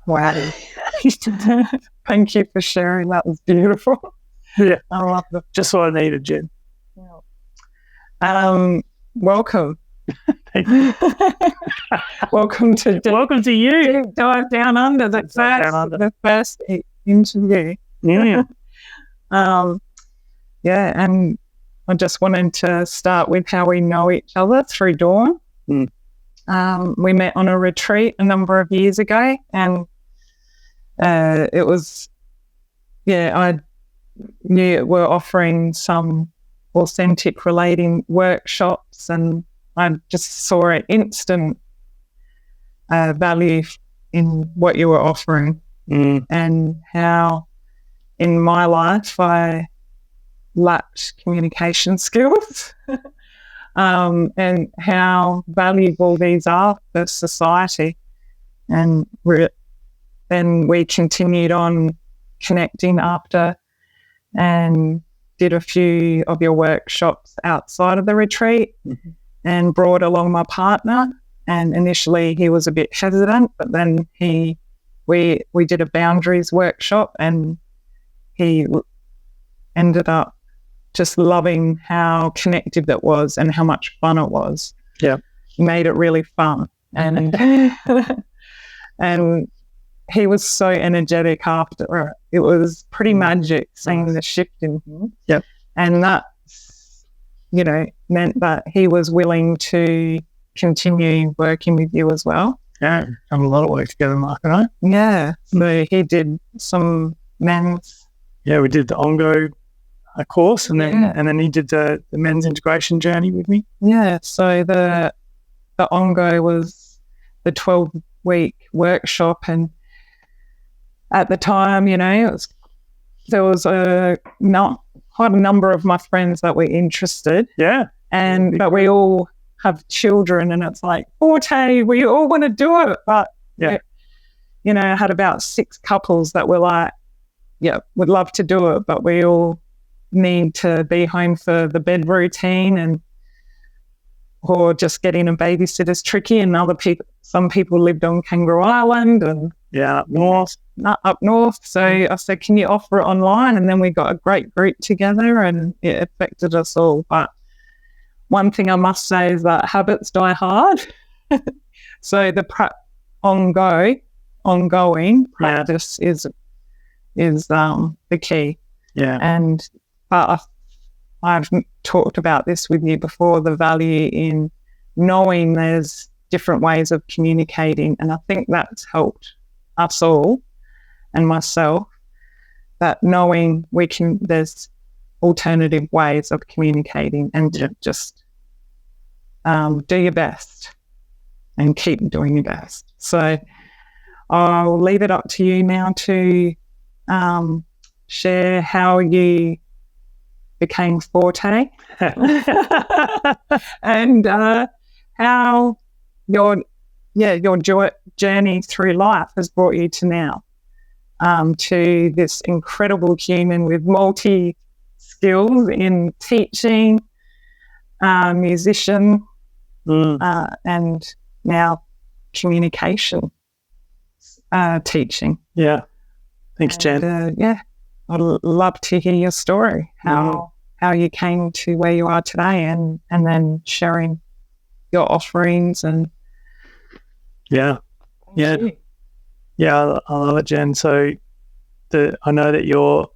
Wow. Thank you for sharing. That was beautiful. Yeah. I love it. Just what I needed, Jen. Welcome. Thank you. Welcome to Welcome to you. Deep Dive Down Under, the first interview. Yeah. And I just wanted to start with how we know each other through Dawn. We met on a retreat a number of years ago, and it was, I knew we're offering some authentic relating workshops, and I just saw an instant value in what you were offering, and how in my life I lacked communication skills, and how valuable these are for society. And then we continued on connecting after, and did a few of your workshops outside of the retreat, and brought along my partner. And initially he was a bit hesitant, but then we did a boundaries workshop, and he ended up just loving how connected it was and how much fun it was. Yeah. He made it really fun. And and he was so energetic after. It was pretty magic seeing the shift in him. Yep. And that, meant that he was willing to continue working with you as well. Yeah, done a lot of work together, Mark and I. Yeah. So he did some men's. Yeah, we did the Ongo course, and then he did the men's integration journey with me. Yeah. So the Ongo was the 12-week workshop, and at the time, there was quite a number of my friends that were interested. Yeah. But we all have children, and it's like, Forte, we all want to do it. But, I had about 6 couples that were like, would love to do it, but we all need to be home for the bed routine, or just getting a babysitter's tricky. And some people lived on Kangaroo Island and up north. So I said, can you offer it online? And then we got a great group together, and it affected us all. But one thing I must say is that habits die hard. So the ongoing practice is the key. Yeah. But I've talked about this with you before, the value in knowing there's different ways of communicating. And I think that's helped us all, and myself, that knowing there's alternative ways of communicating, and to just do your best and keep doing your best. So I'll leave it up to you now to share how you became Forte and how your journey through life has brought you to now, to this incredible human with multi skills in teaching, musician, and now communication teaching. Yeah. Thanks, Jen. I'd love to hear your story, how you came to where you are today, and then sharing your offerings. And I love it, Jen. So I know that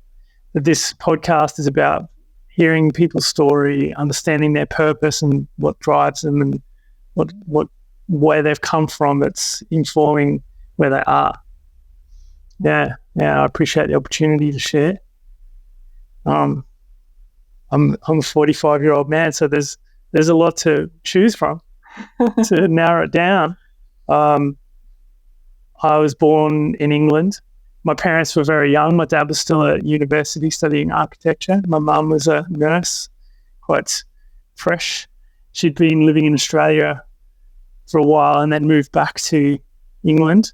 this podcast is about hearing people's story, understanding their purpose and what drives them, and where they've come from. It's informing where they are. Yeah, I appreciate the opportunity to share. I'm a 45-year-old man, so there's a lot to choose from to narrow it down. I was born in England. My parents were very young. My dad was still at university studying architecture. My mum was a nurse, quite fresh. She'd been living in Australia for a while and then moved back to England.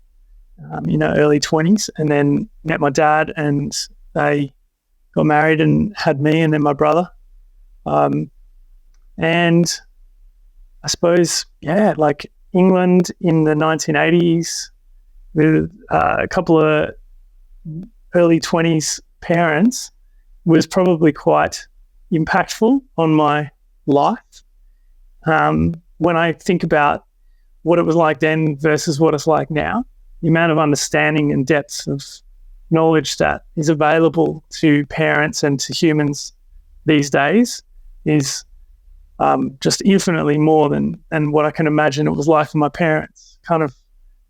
Early 20s, and then met my dad, and they got married and had me and then my brother. And I suppose, like England in the 1980s, with a couple of early 20s parents was probably quite impactful on my life. When I think about what it was like then versus what it's like now, the amount of understanding and depth of knowledge that is available to parents and to humans these days is just infinitely more than what I can imagine it was like for my parents, kind of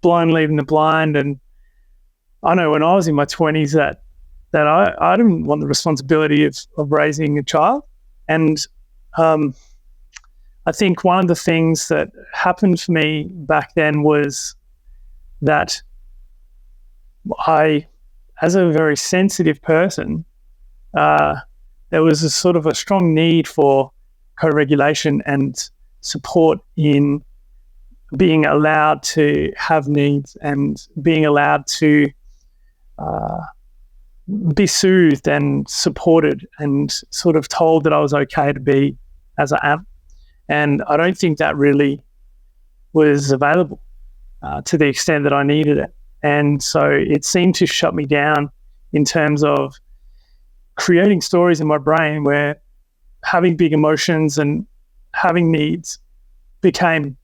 blind leading the blind. And I know when I was in my 20s that I didn't want the responsibility of raising a child. And I think one of the things that happened for me back then was that I, as a very sensitive person, there was a sort of a strong need for co-regulation and support in being allowed to have needs and being allowed to be soothed and supported and sort of told that I was okay to be as I am. And I don't think that really was available to the extent that I needed it. And so it seemed to shut me down in terms of creating stories in my brain where having big emotions and having needs became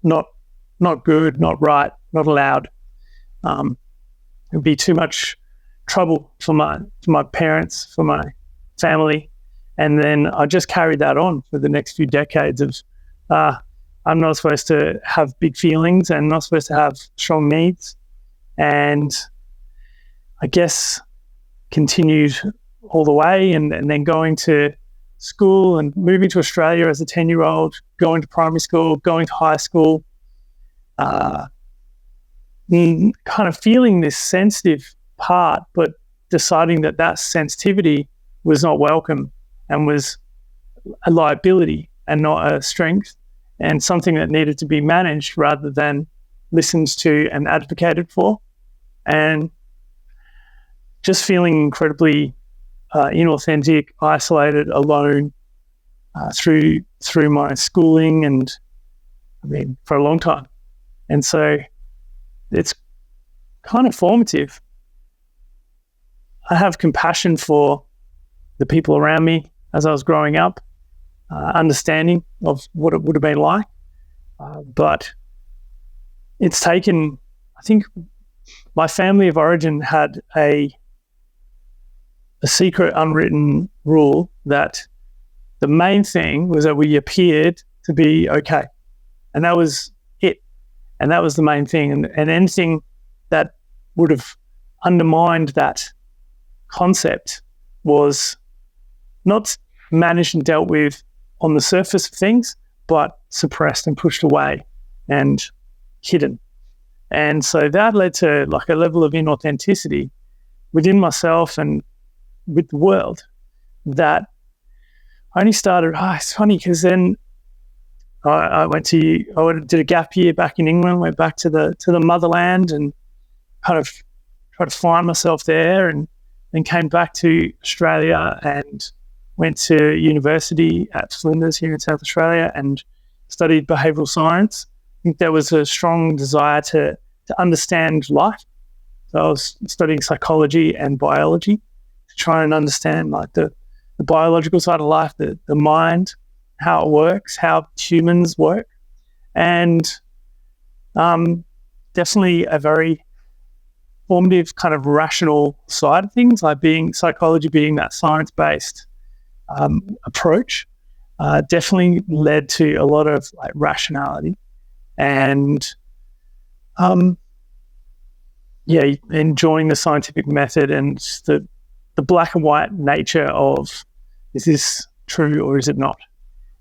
not good, not right, not allowed. It would be too much trouble for my parents, for my family. And then I just carried that on for the next few decades of I'm not supposed to have big feelings and not supposed to have strong needs. And I guess continued all the way and then going to school and moving to Australia as a 10-year-old, going to primary school, going to high school, kind of feeling this sensitive part, but deciding that sensitivity was not welcome and was a liability and not a strength, and something that needed to be managed rather than listened to and advocated for. And just feeling incredibly inauthentic, isolated, alone through my schooling and for a long time. And so it's kind of formative. I have compassion for the people around me as I was growing up, understanding of what it would have been like. But it's taken, I think my family of origin had a secret unwritten rule that the main thing was that we appeared to be okay. And that was it. And that was the main thing. And anything that would have undermined that concept was not managed and dealt with on the surface of things, but suppressed and pushed away and hidden. And so that led to like a level of inauthenticity within myself and with the world that I only started, it's funny because then I did a gap year back in England, went back to the motherland and kind of tried to find myself there, and then came back to Australia and went to university at Flinders here in South Australia and studied behavioural science. I think there was a strong desire to understand life. So I was studying psychology and biology to try and understand like the biological side of life, the mind, how it works, how humans work. And definitely a very formative kind of rational side of things, like psychology being that science-based approach, definitely led to a lot of like rationality and enjoying the scientific method and the black and white nature of, is this true or is it not?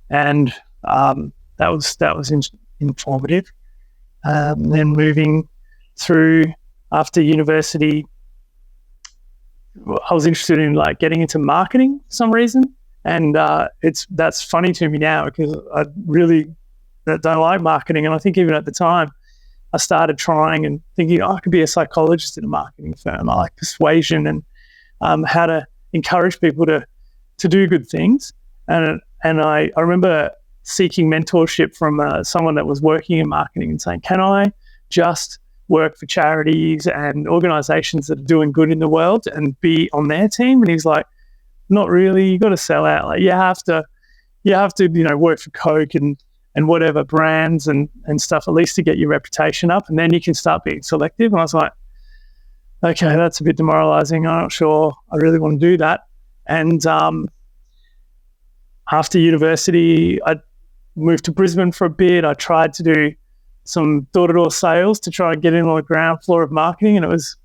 And that was informative. Then moving through after university, I was interested in like getting into marketing for some reason, and that's funny to me now because I really don't like marketing, and I think even at the time I started trying and thinking I could be a psychologist in a marketing firm. I like persuasion and how to encourage people to do good things, and I remember seeking mentorship from someone that was working in marketing and saying, can I just work for charities and organizations that are doing good in the world and be on their team. And he's like, not really, you got to sell out. Like you have to, work for Coke and whatever brands and stuff, at least to get your reputation up. And then you can start being selective. And I was like, okay, that's a bit demoralizing. I'm not sure I really want to do that. And after university, I moved to Brisbane for a bit. I tried to do some door-to-door sales to try and get in on the ground floor of marketing, and it was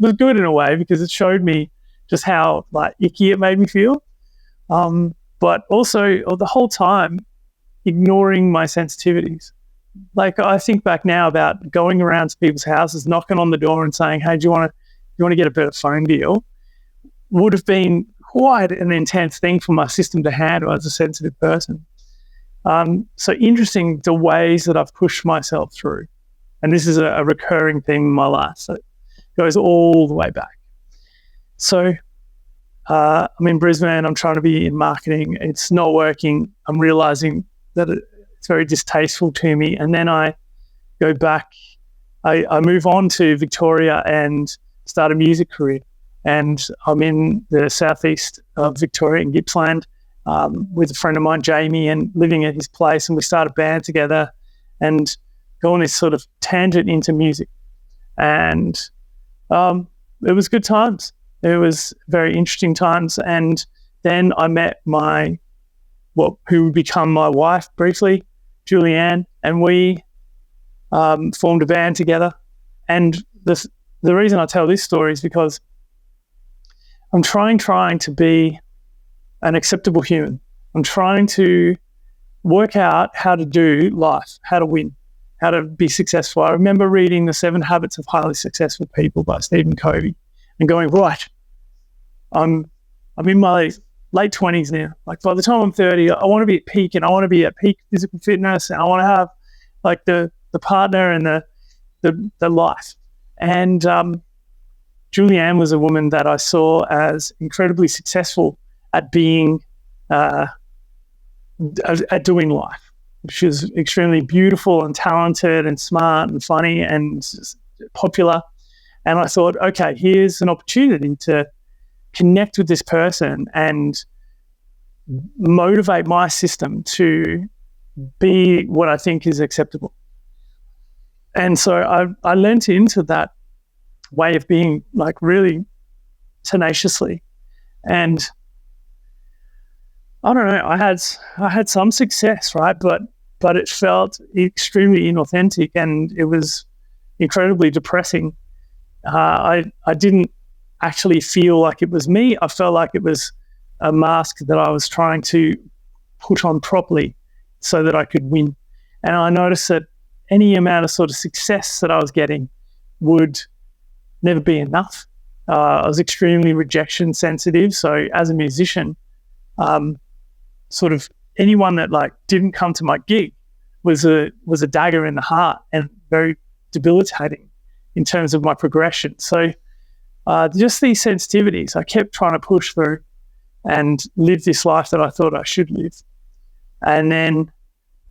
good in a way because it showed me just how like icky it made me feel. But also the whole time ignoring my sensitivities. Like I think back now about going around to people's houses, knocking on the door and saying, "Hey, do you want to get a better phone deal?" Would have been quite an intense thing for my system to handle as a sensitive person. So interesting the ways that I've pushed myself through. And this is a recurring theme in my life. So it goes all the way back. So I'm in Brisbane. I'm trying to be in marketing. It's not working. I'm realizing that it's very distasteful to me. And then I go back. I move on to Victoria and start a music career. And I'm in the southeast of Victoria in Gippsland with a friend of mine, Jamie, and living at his place. And we start a band together and go on this sort of tangent into music. And it was good times. It was very interesting times. And then I met who would become my wife briefly, Julianne, and we formed a band together. And the reason I tell this story is because I'm trying to be an acceptable human. I'm trying to work out how to do life, how to win, how to be successful. I remember reading The 7 Habits of Highly Successful People by Stephen Covey and going, right, I'm in my late 20s now. Like by the time I'm 30, I want to be at peak, and I want to be at peak physical fitness, and I want to have like the partner and the life. And Julianne was a woman that I saw as incredibly successful at being, at doing life. She was extremely beautiful and talented and smart and funny and popular. And I thought, okay, here's an opportunity to connect with this person and motivate my system to be what I think is acceptable. And so I lent into that way of being, like, really tenaciously. And I don't know, I had some success, right? But it felt extremely inauthentic, and it was incredibly depressing. I didn't actually feel like it was me. I felt like it was a mask that I was trying to put on properly so that I could win. And I noticed that any amount of sort of success that I was getting would never be enough. I was extremely rejection sensitive. So as a musician, sort of anyone that like didn't come to my gig was a dagger in the heart and very debilitating in terms of my progression. So just these sensitivities, I kept trying to push through and live this life that I thought I should live. And then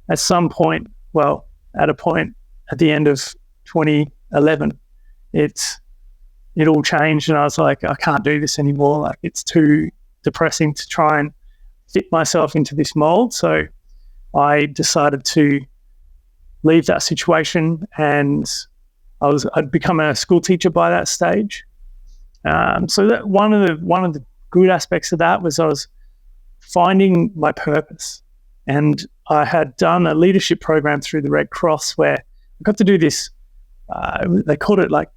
at some point, at the end of 2011, it all changed, and I was like, I can't do this anymore. Like, it's too depressing to try and fit myself into this mold. So I decided to leave that situation, and I'd become a school teacher by that stage. So that one of the good aspects of that was I was finding my purpose. And I had done a leadership program through the Red Cross where I got to do this, they called it like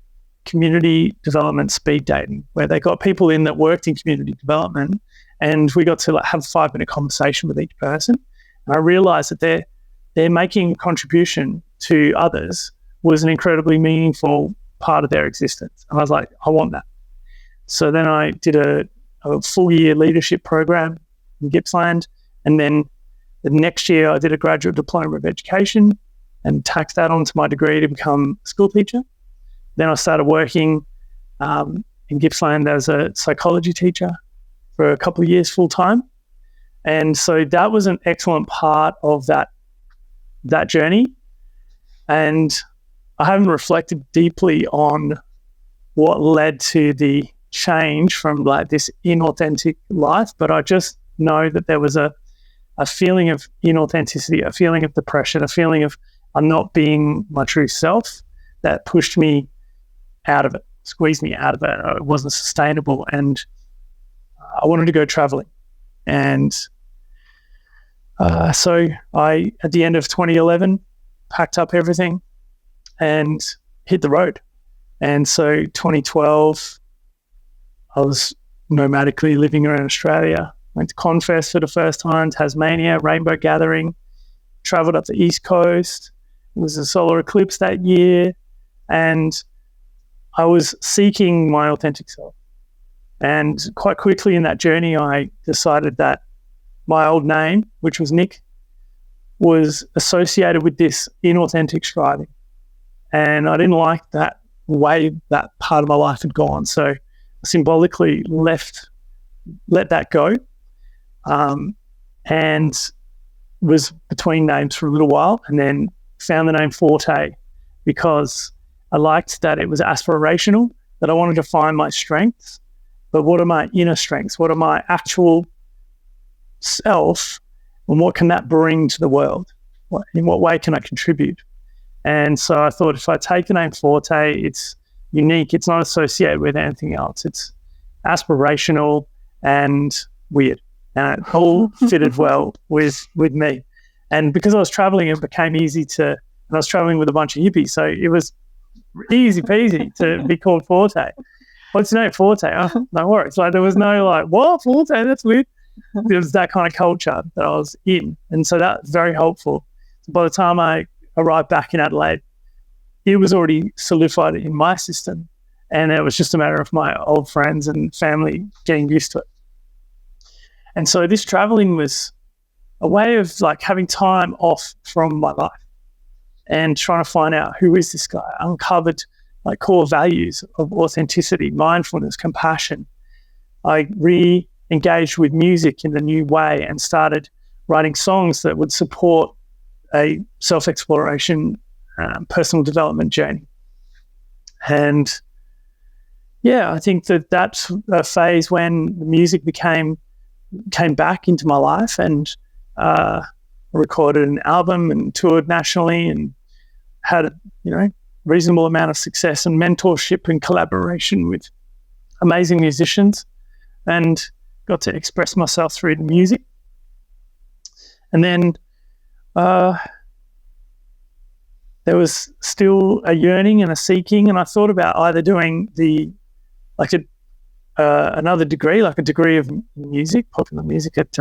community development speed dating, where they got people in that worked in community development, and we got to like have a 5-minute conversation with each person. And I realized that their making a contribution to others was an incredibly meaningful part of their existence. And I was like, I want that. So then I did a full year leadership program in Gippsland, and then the next year I did a graduate diploma of education and tacked that onto my degree to become a school teacher. Then I started working in Gippsland as a psychology teacher for a couple of years full time. And so that was an excellent part of that journey. And I haven't reflected deeply on what led to the change from like this inauthentic life, but I just know that there was a feeling of inauthenticity, a feeling of depression, a feeling of I'm not being my true self that pushed me out of it, squeezed me out of it. It wasn't sustainable, and I wanted to go traveling. And so I, at the end of 2011, packed up everything and hit the road. And so 2012, I was nomadically living around Australia. Went to Confest for the first time, Tasmania, Rainbow Gathering, travelled up the East Coast. It was a solar eclipse that year, and I was seeking my authentic self. And quite quickly in that journey, I decided that my old name, which was Nick, was associated with this inauthentic striving. And I didn't like that way that part of my life had gone. So I symbolically let that go, and was between names for a little while, and then found the name Forte because I liked that it was aspirational, that I wanted to find my strengths, but what are my inner strengths? What are my actual self, and what can that bring to the world? In what way can I contribute? And so I thought if I take the name Forte, it's unique. It's not associated with anything else. It's aspirational and weird. And it all fitted well with me. And because I was traveling, it became easy and I was traveling with a bunch of hippies. So it was easy peasy to be called Forte. What's your name? Forte? Oh, no worries. Like there was no like, what? Forte? That's weird. It was that kind of culture that I was in. And so that was very helpful. So by the time I arrived back in Adelaide, it was already solidified in my system. And it was just a matter of my old friends and family getting used to it. And so this traveling was a way of like having time off from my life and trying to find out who is this guy. I uncovered like core values of authenticity, mindfulness, compassion. I re-engaged with music in a new way and started writing songs that would support a self-exploration, personal development journey. And yeah, I think that's a phase when the music came back into my life, and recorded an album and toured nationally and had a reasonable amount of success and mentorship and collaboration with amazing musicians, and got to express myself through the music. And then there was still a yearning and a seeking, and I thought about either doing another degree, like a degree of music, popular music at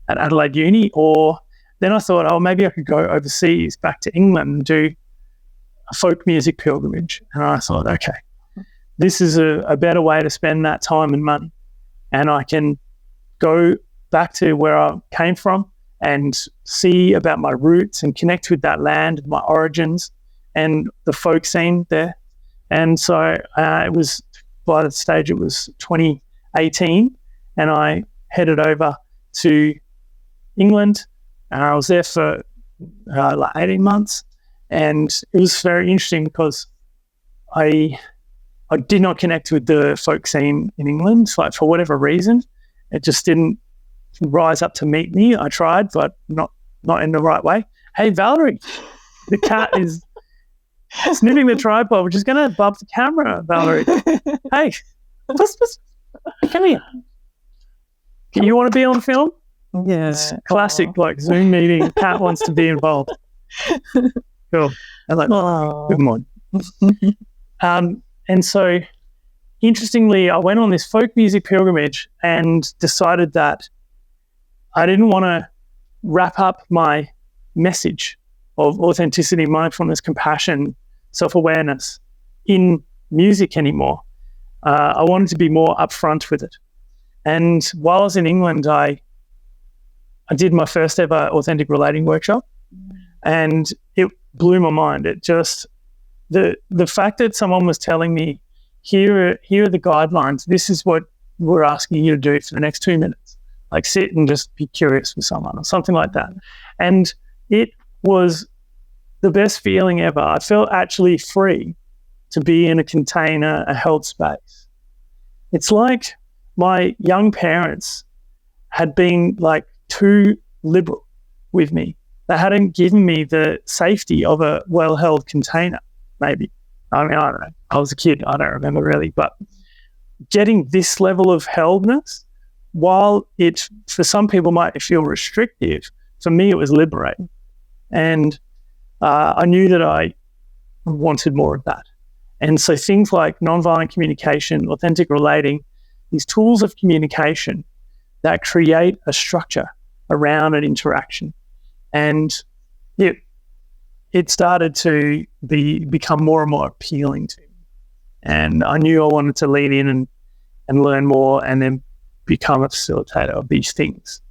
Adelaide Uni, or then I thought, maybe I could go overseas back to England and do a folk music pilgrimage. And I thought, okay, this is a better way to spend that time and money. And I can go back to where I came from and see about my roots and connect with that land, my origins, and the folk scene there. And so it was, by the stage, it was 2018, and I headed over to England. I was there for like 18 months, and it was very interesting because I did not connect with the folk scene in England. Like for whatever reason, it just didn't rise up to meet me. I tried, but not in the right way. Hey, Valerie, the cat is sniffing the tripod, which is going to bump the camera, Valerie. Hey, come here. You want to be on film? Yes. Classic, like Zoom meeting. Cat wants to be involved. Cool. I was like, good morning. And so, interestingly, I went on this folk music pilgrimage and decided that I didn't want to wrap up my message of authenticity, mindfulness, compassion, self-awareness in music anymore. I wanted to be more upfront with it. And while I was in England, I did my first ever authentic relating workshop, and it blew my mind. It just, the fact that someone was telling me, here are the guidelines, this is what we're asking you to do for the next 2 minutes. Like sit and just be curious with someone or something like that. And it was the best feeling ever. I felt actually free to be in a container, a held space. It's like my young parents had been like too liberal with me. They hadn't given me the safety of a well-held container, maybe. I mean, I don't know. I was a kid. I don't remember really. But getting this level of heldness, while it, for some people, might feel restrictive, for me, it was liberating. And I knew that I wanted more of that. And so things like nonviolent communication, authentic relating, these tools of communication that create a structure around an interaction. And it started to become more and more appealing to me. And I knew I wanted to lean in and learn more and then become a facilitator of these things.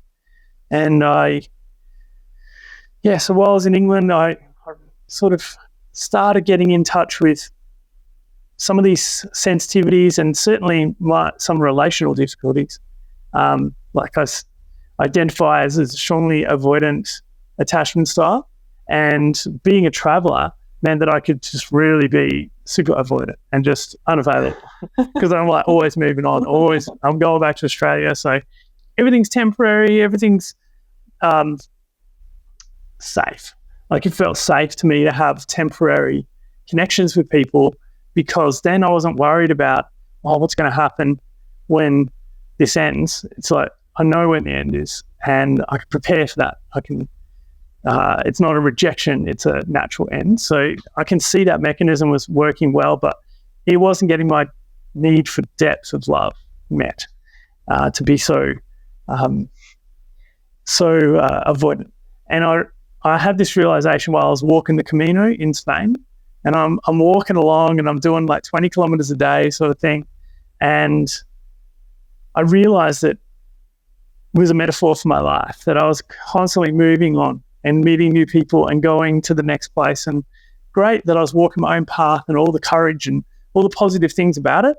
And so while I was in England, I sort of started getting in touch with some of these sensitivities and certainly some relational difficulties. Like I identify as a strongly avoidant attachment style, and being a traveler meant that I could just really be super avoidant and just unavailable because I'm like always moving on, I'm going back to Australia. So everything's temporary, everything's safe. Like it felt safe to me to have temporary connections with people because then I wasn't worried about, what's going to happen when this ends. It's like, I know when the end is and I can prepare for that. I can, it's not a rejection, it's a natural end. So I can see that mechanism was working well, but it wasn't getting my need for depth of love met, to be so avoidant. And I had this realization while I was walking the Camino in Spain, and I'm walking along and I'm doing like 20 kilometers a day sort of thing. And I realized that it was a metaphor for my life, that I was constantly moving on and meeting new people and going to the next place. And great that I was walking my own path and all the courage and all the positive things about it.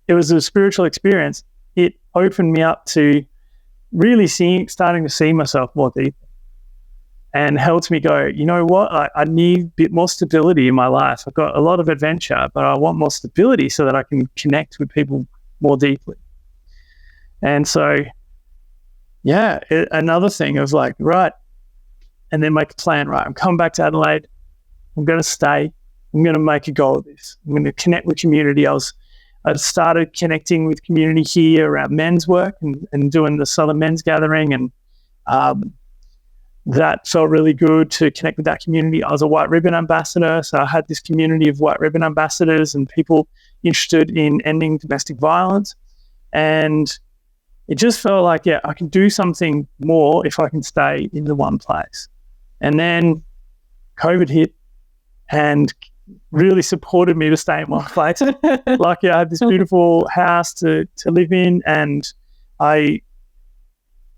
It was a spiritual experience. It opened me up to really starting to see myself more deeply, and helped me go, you know what, I need a bit more stability in my life. I've got a lot of adventure, but I want more stability so that I can connect with people more deeply. And so, another thing of like, right, and then make a plan, right, I'm coming back to Adelaide. I'm going to stay. I'm going to make a goal of this. I'm going to connect with community. I started connecting with community here around men's work and doing the Southern Men's Gathering, and that felt really good to connect with that community. I was a White Ribbon ambassador, so I had this community of White Ribbon ambassadors and people interested in ending domestic violence. And it just felt like, I can do something more if I can stay in the one place. And then COVID hit and really supported me to stay in one place. Like, I had this beautiful house to live in, and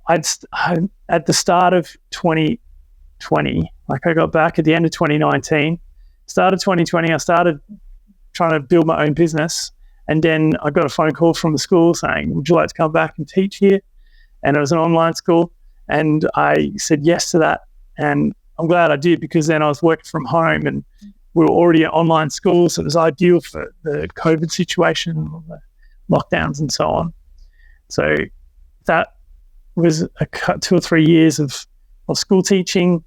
at the start of 2020, like I got back at the end of 2019, started 2020, I started trying to build my own business. And then I got a phone call from the school saying, would you like to come back and teach here? And it was an online school. And I said yes to that. And I'm glad I did, because then I was working from home and we were already at online school. So it was ideal for the COVID situation, the lockdowns and so on. So that was 2 or 3 years of school teaching.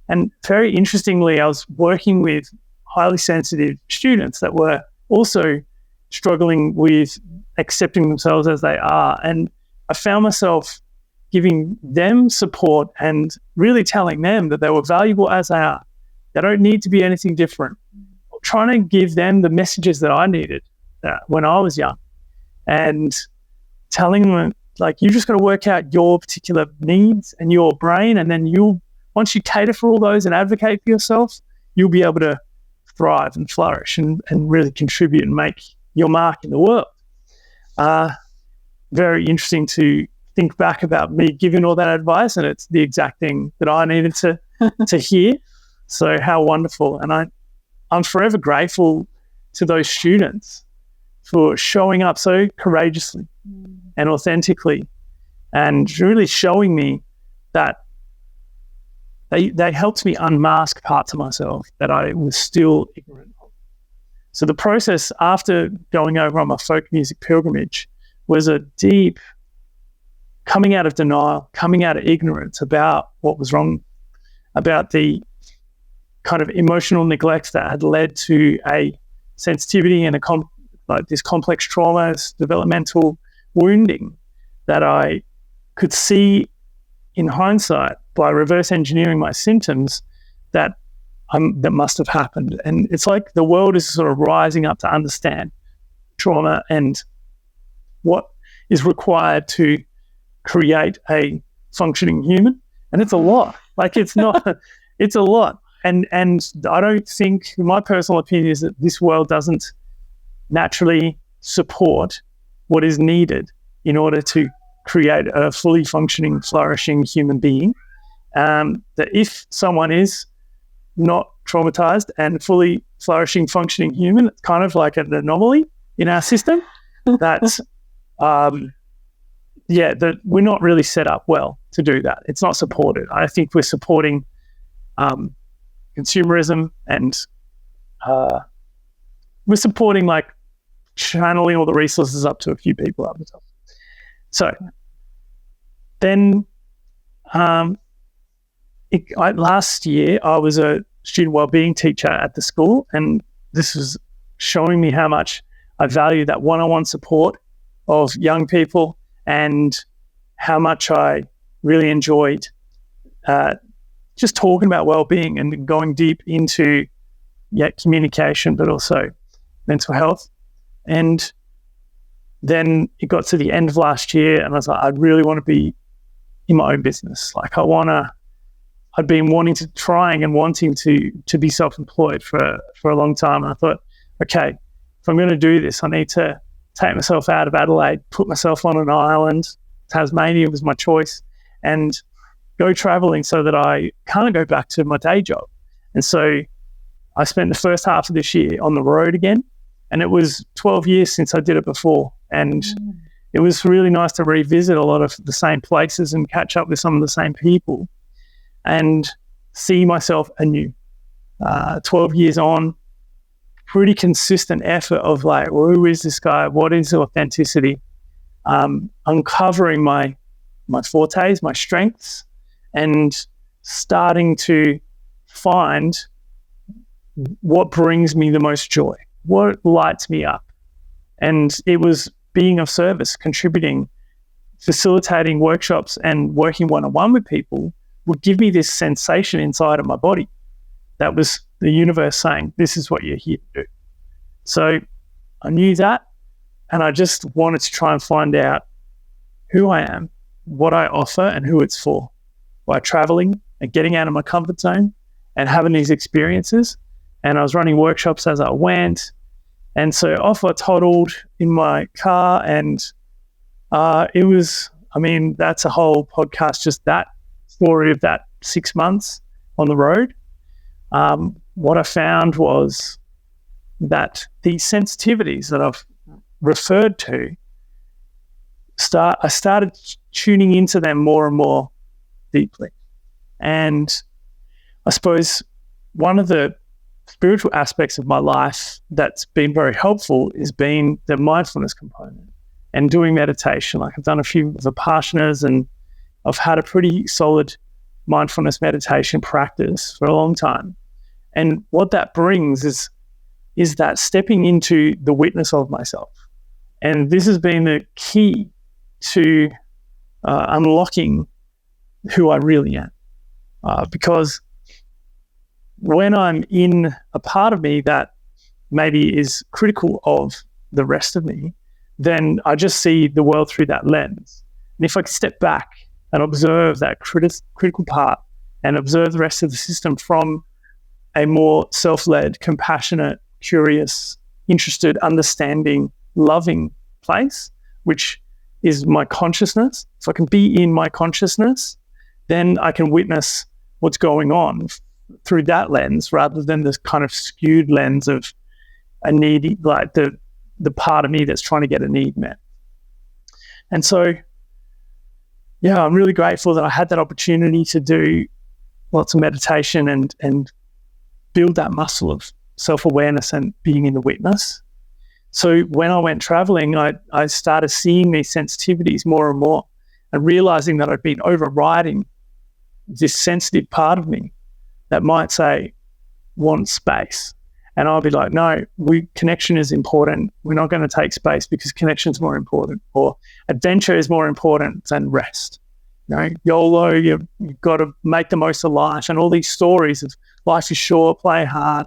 And very interestingly, I was working with highly sensitive students that were also struggling with accepting themselves as they are. And I found myself giving them support and really telling them that they were valuable as they are. They don't need to be anything different. Trying to give them the messages that I needed when I was young, and telling them, like, you just got to work out your particular needs and your brain, and then once you cater for all those and advocate for yourself, you'll be able to thrive and flourish and really contribute and make your mark in the world. Very interesting to think back about me giving all that advice, and it's the exact thing that I needed to hear. So how wonderful. And I'm forever grateful to those students for showing up so courageously and authentically, and really showing me that they helped me unmask parts of myself that I was still ignorant of. So the process after going over on my folk music pilgrimage was a deep coming out of denial, coming out of ignorance about what was wrong, about the kind of emotional neglect that had led to a sensitivity and this complex trauma, this developmental wounding that I could see in hindsight by reverse engineering my symptoms that must have happened. And it's like the world is sort of rising up to understand trauma and what is required to create a functioning human. And it's a lot. Like it's not, it's a lot. And I don't think, my personal opinion is that this world doesn't naturally support what is needed in order to create a fully functioning, flourishing human being. That if someone is not traumatized and fully flourishing, functioning human, it's kind of like an anomaly in our system. That's, that we're not really set up well to do that. It's not supported. I think we're supporting consumerism and we're supporting like channeling all the resources up to a few people up the top. So then last year I was a student wellbeing teacher at the school, and this was showing me how much I value that one-on-one support of young people and how much I really enjoyed just talking about well-being and going deep into communication, but also mental health. And then it got to the end of last year and I was like, I really want to be in my own business. Like I'd been wanting to be self-employed for a long time. And I thought, okay, if I'm going to do this, I need to take myself out of Adelaide, put myself on an island. Tasmania was my choice, and go traveling so that I can't go back to my day job. And so I spent the first half of this year on the road again, and it was 12 years since I did it before. And it was really nice to revisit a lot of the same places and catch up with some of the same people and see myself anew. 12 years on, pretty consistent effort of like, well, who is this guy? What is authenticity? Uncovering my fortes, my strengths, and starting to find what brings me the most joy, what lights me up. And it was being of service, contributing, facilitating workshops and working one-on-one with people would give me this sensation inside of my body. That was the universe saying, this is what you're here to do. So I knew that, and I just wanted to try and find out who I am, what I offer, and who it's for by traveling and getting out of my comfort zone and having these experiences. And I was running workshops as I went. And so off I toddled in my car, and it was, that's a whole podcast, just that story of that 6 months on the road. What I found was that these sensitivities that I've referred to, I started tuning into them more and more deeply. And I suppose one of the spiritual aspects of my life that's been very helpful is being the mindfulness component and doing meditation. Like I've done a few Vipassanas, and I've had a pretty solid mindfulness meditation practice for a long time. And what that brings is that stepping into the witness of myself. And this has been the key to unlocking who I really am. Because when I'm in a part of me that maybe is critical of the rest of me, then I just see the world through that lens. And if I step back and observe that critical part and observe the rest of the system from a more self-led, compassionate, curious, interested, understanding, loving place, which is my consciousness. If I can be in my consciousness, then I can witness what's going on through that lens rather than this kind of skewed lens of a need, like the part of me that's trying to get a need met. And so, I'm really grateful that I had that opportunity to do lots of meditation and build that muscle of self-awareness and being in the witness. So when I went traveling, I started seeing these sensitivities more and more and realizing that I'd been overriding this sensitive part of me that might say, want space. And I'll be like, no, connection is important. We're not going to take space because connection is more important, or adventure is more important than rest. YOLO, you've got to make the most of life, and all these stories of life is short, play hard,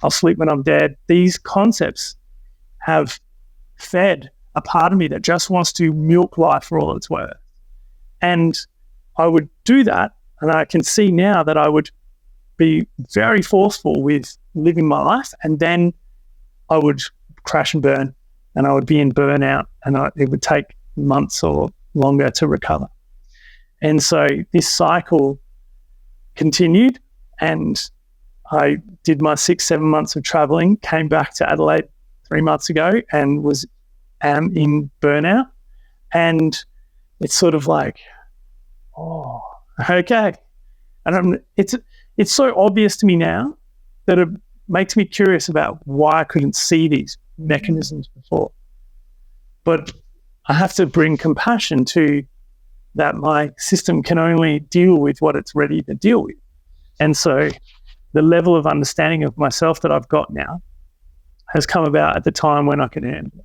I'll sleep when I'm dead. These concepts have fed a part of me that just wants to milk life for all it's worth. And I would do that, and I can see now that I would be very forceful with living my life, and then I would crash and burn, and I would be in burnout, and it would take months or longer to recover. And so this cycle continued, and I did my 6-7 months of traveling, came back to Adelaide 3 months ago, and am in burnout. And it's sort of like, oh, okay. And it's so obvious to me now that it makes me curious about why I couldn't see these mechanisms before. But I have to bring compassion to that my system can only deal with what it's ready to deal with. And so the level of understanding of myself that I've got now has come about at the time when I can handle it.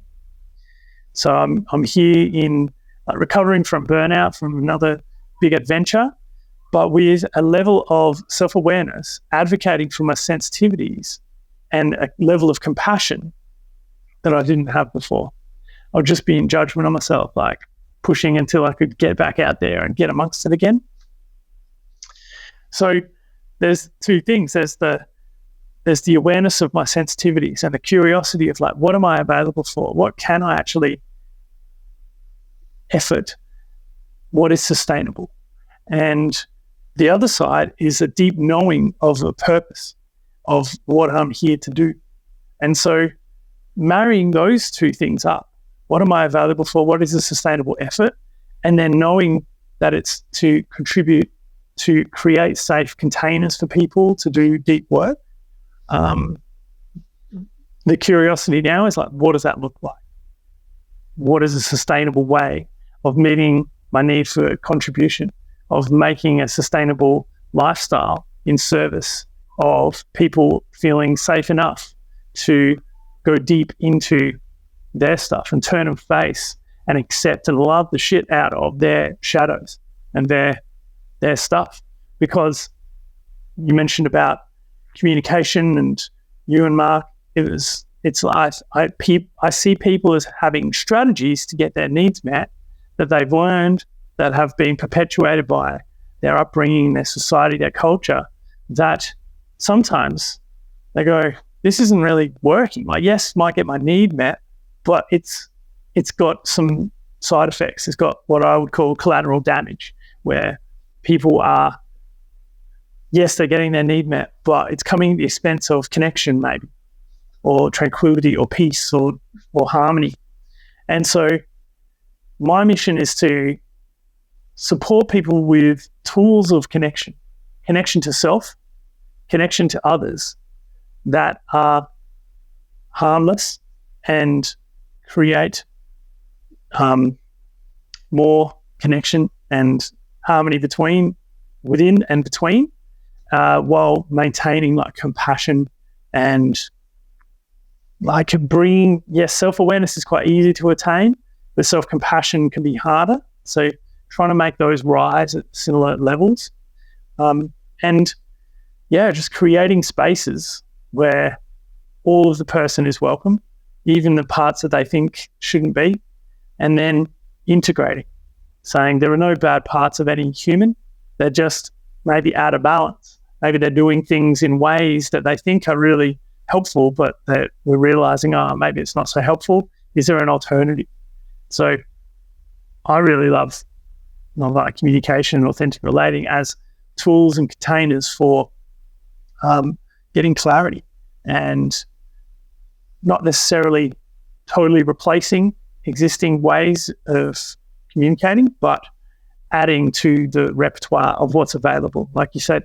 So I'm here in recovering from burnout, from another big adventure, but with a level of self-awareness, advocating for my sensitivities and a level of compassion that I didn't have before. I'll just be in judgment on myself, like pushing until I could get back out there and get amongst it again. So there's two things. There's the awareness of my sensitivities and the curiosity of like, what am I available for? What can I actually effort? What is sustainable? And the other side is a deep knowing of a purpose of what I'm here to do. And so marrying those two things up, what am I available for? What is a sustainable effort? And then knowing that it's to contribute to create safe containers for people to do deep work. The curiosity now is like, what does that look like? What is a sustainable way of meeting my need for contribution, of making a sustainable lifestyle in service of people feeling safe enough to go deep into their stuff and turn and face and accept and love the shit out of their shadows and their stuff. Because you mentioned about communication, and you and Mark, it's like I see people as having strategies to get their needs met that they've learned, that have been perpetuated by their upbringing, their society, their culture, that sometimes they go, this isn't really working. Like, yes, might get my need met, but it's got some side effects. It's got what I would call collateral damage, where people are, yes, they're getting their need met, but it's coming at the expense of connection maybe, or tranquility or peace or harmony. And so my mission is to support people with tools of connection to self, connection to others that are harmless and create more connection and harmony within and between, while maintaining like compassion and like bringing, yes, self-awareness is quite easy to attain, but self-compassion can be harder. So trying to make those rise at similar levels. And yeah, just creating spaces where all of the person is welcome, even the parts that they think shouldn't be, and then integrating, saying there are no bad parts of any human. They're just maybe out of balance. Maybe they're doing things in ways that they think are really helpful, but that we're realizing, maybe it's not so helpful. Is there an alternative? So I really love nonviolent communication and authentic relating as tools and containers for getting clarity, and not necessarily totally replacing existing ways of communicating, but adding to the repertoire of what's available. Like you said,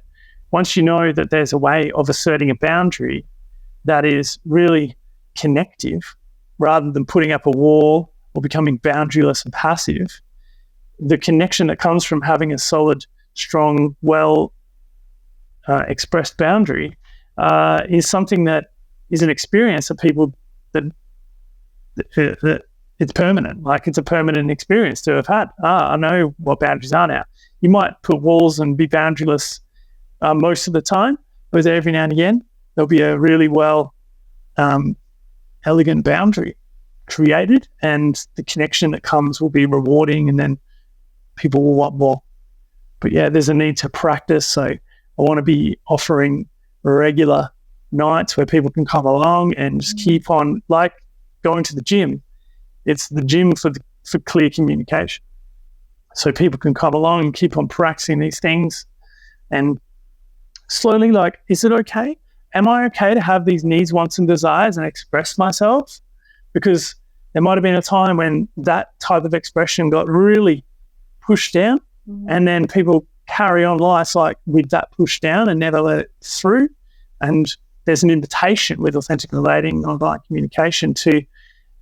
once you know that there's a way of asserting a boundary that is really connective, rather than putting up a wall or becoming boundaryless and passive, the connection that comes from having a solid, strong, expressed boundary is something that is an experience that people that it's permanent. Like, it's a permanent experience to have had. I know what boundaries are now. You might put walls and be boundaryless most of the time, but every now and again there'll be a really elegant boundary created, and the connection that comes will be rewarding, and then people will want more. But yeah, there's a need to practice. So I want to be offering regular nights where people can come along and just keep on, like going to the gym. It's the gym for clear communication. So people can come along and keep on practicing these things, and slowly, like, is it okay? Am I okay to have these needs, wants, and desires and express myself? Because there might have been a time when that type of expression got really pushed down, and then people carry on life like with that pushed down and never let it through. And there's an invitation with authentic relating, nonviolent communication, to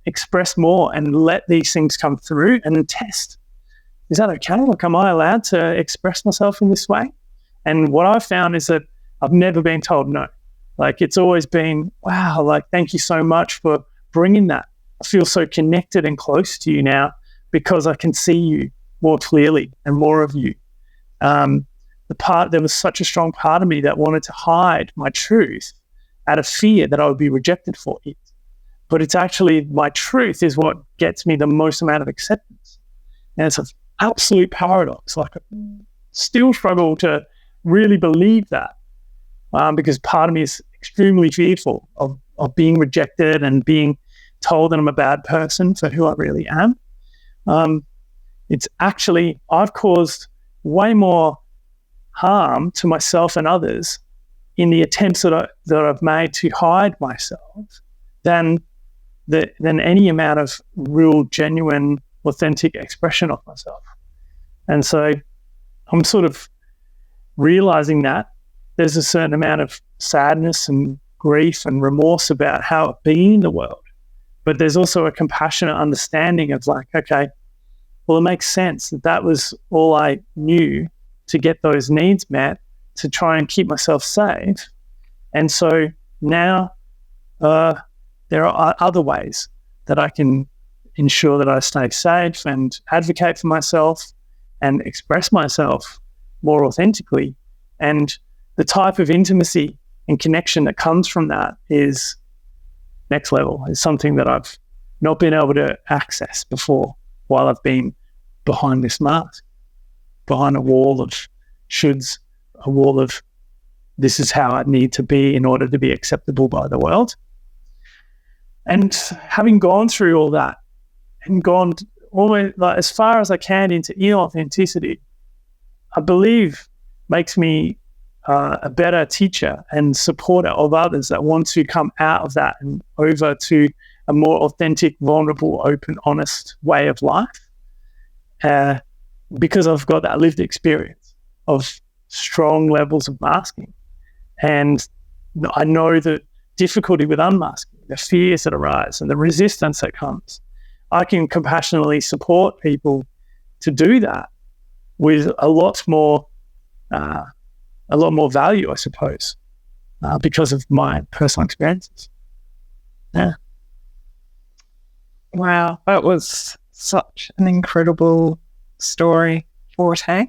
express more and let these things come through and then test. Is that okay? Like, am I allowed to express myself in this way? And what I've found is that I've never been told no. Like, it's always been, wow, like, thank you so much for bringing that. I feel so connected and close to you now because I can see you more clearly and more of you. There was such a strong part of me that wanted to hide my truth out of fear that I would be rejected for it. But it's actually my truth is what gets me the most amount of acceptance. And it's an absolute paradox. Like, I still struggle to really believe that because part of me is extremely fearful of being rejected and being told that I'm a bad person for who I really am. It's actually, I've caused way more harm to myself and others in the attempts that I've made to hide myself than any amount of real, genuine, authentic expression of myself. And so I'm sort of realizing that there's a certain amount of sadness and grief and remorse about how I've been in the world. But there's also a compassionate understanding of, like, okay, well, it makes sense that was all I knew to get those needs met, to try and keep myself safe. And so now there are other ways that I can ensure that I stay safe and advocate for myself and express myself more authentically. And the type of intimacy and connection that comes from that is next level. It's something that I've not been able to access before while I've been behind this mask, behind a wall of shoulds, a wall of this is how I need to be in order to be acceptable by the world. And having gone through all that and gone almost like as far as I can into inauthenticity, I believe makes me a better teacher and supporter of others that want to come out of that and over to a more authentic, vulnerable, open, honest way of life. Because I've got that lived experience of strong levels of masking. And I know the difficulty with unmasking, the fears that arise and the resistance that comes. I can compassionately support people to do that with a lot more value, I suppose, because of my personal experiences. Yeah. Wow, that was such an incredible story, Forte,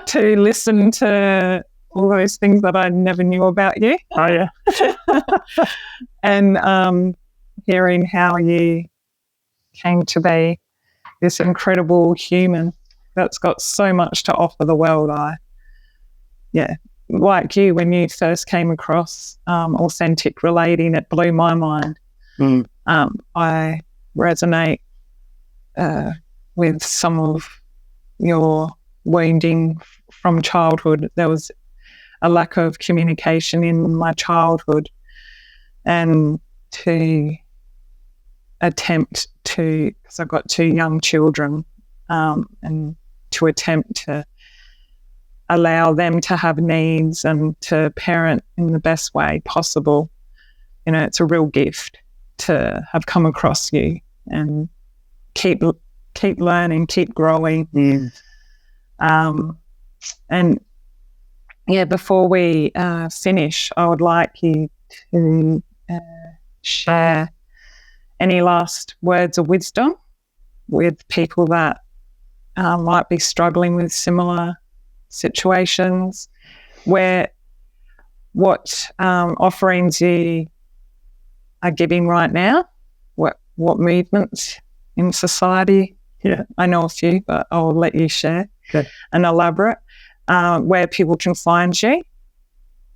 to listen to all those things that I never knew about you. Oh, yeah. And hearing how you came to be this incredible human that's got so much to offer the world. Like you, when you first came across authentic relating, it blew my mind. I resonate with some of your wounding from childhood. There was a lack of communication in my childhood, and to attempt to, because I've got two young children, and to attempt to allow them to have needs and to parent in the best way possible. It's a real gift to have come across you and keep learning, keep growing. And before we finish, I would like you to share any last words of wisdom with people that might be struggling with similar situations, what offerings you are giving right now, what movements in society. I know a few, but I'll let you share and elaborate, where people can find you,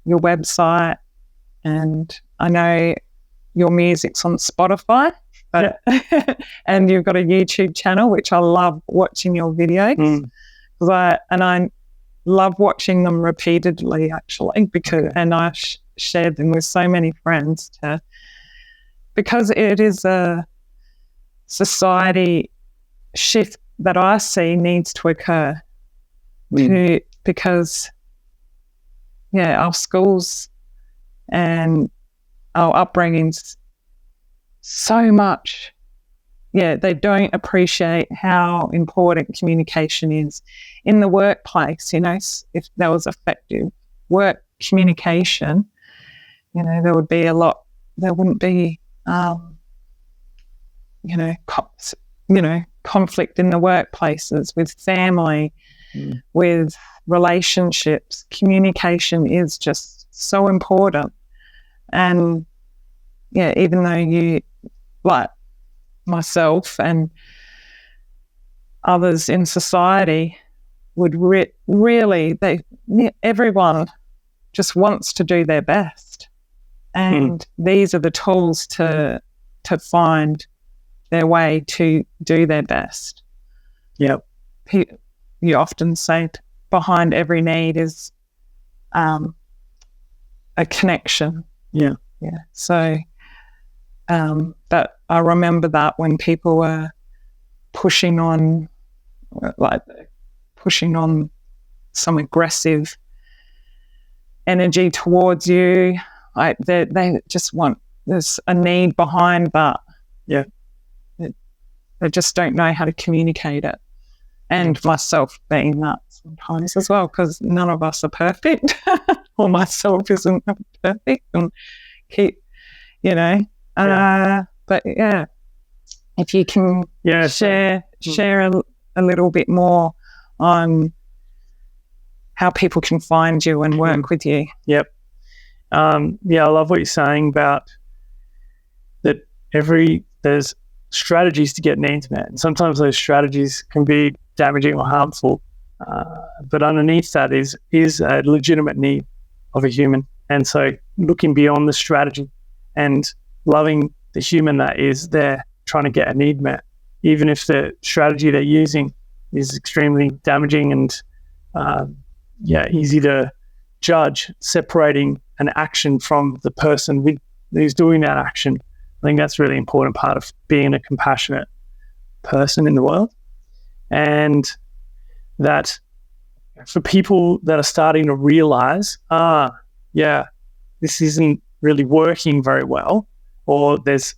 your website, and I know your music's on Spotify, but and you've got a YouTube channel, which I love watching your videos. I love watching them repeatedly, actually, because and I shared them with so many friends because it is a society shift that I see needs to occur because our schools and our upbringings so much, they don't appreciate how important communication is in the workplace. If there was effective work communication, there wouldn't be conflict in the workplaces with family, with relationships. Communication is just so important. And even though you, like myself and others in society, would really, everyone just wants to do their best. And these are the tools to find their way to do their best. You often say behind every need is a connection. So but I remember that when people were pushing on some aggressive energy towards you, they just want, there's a need behind that. They just don't know how to communicate it. And myself being that sometimes as well, because none of us are perfect, or myself isn't perfect, and keep, but if you can share a little bit more on how people can find you and work with you. I love what you're saying about that. There's strategies to get needs met, and sometimes those strategies can be damaging or harmful, but underneath that is a legitimate need of a human. And so looking beyond the strategy and loving the human that is there trying to get a need met, even if the strategy they're using is extremely damaging and easy to judge, separating an action from the person who's doing that action. I think that's a really important part of being a compassionate person in the world. And that for people that are starting to realize, this isn't really working very well, or there's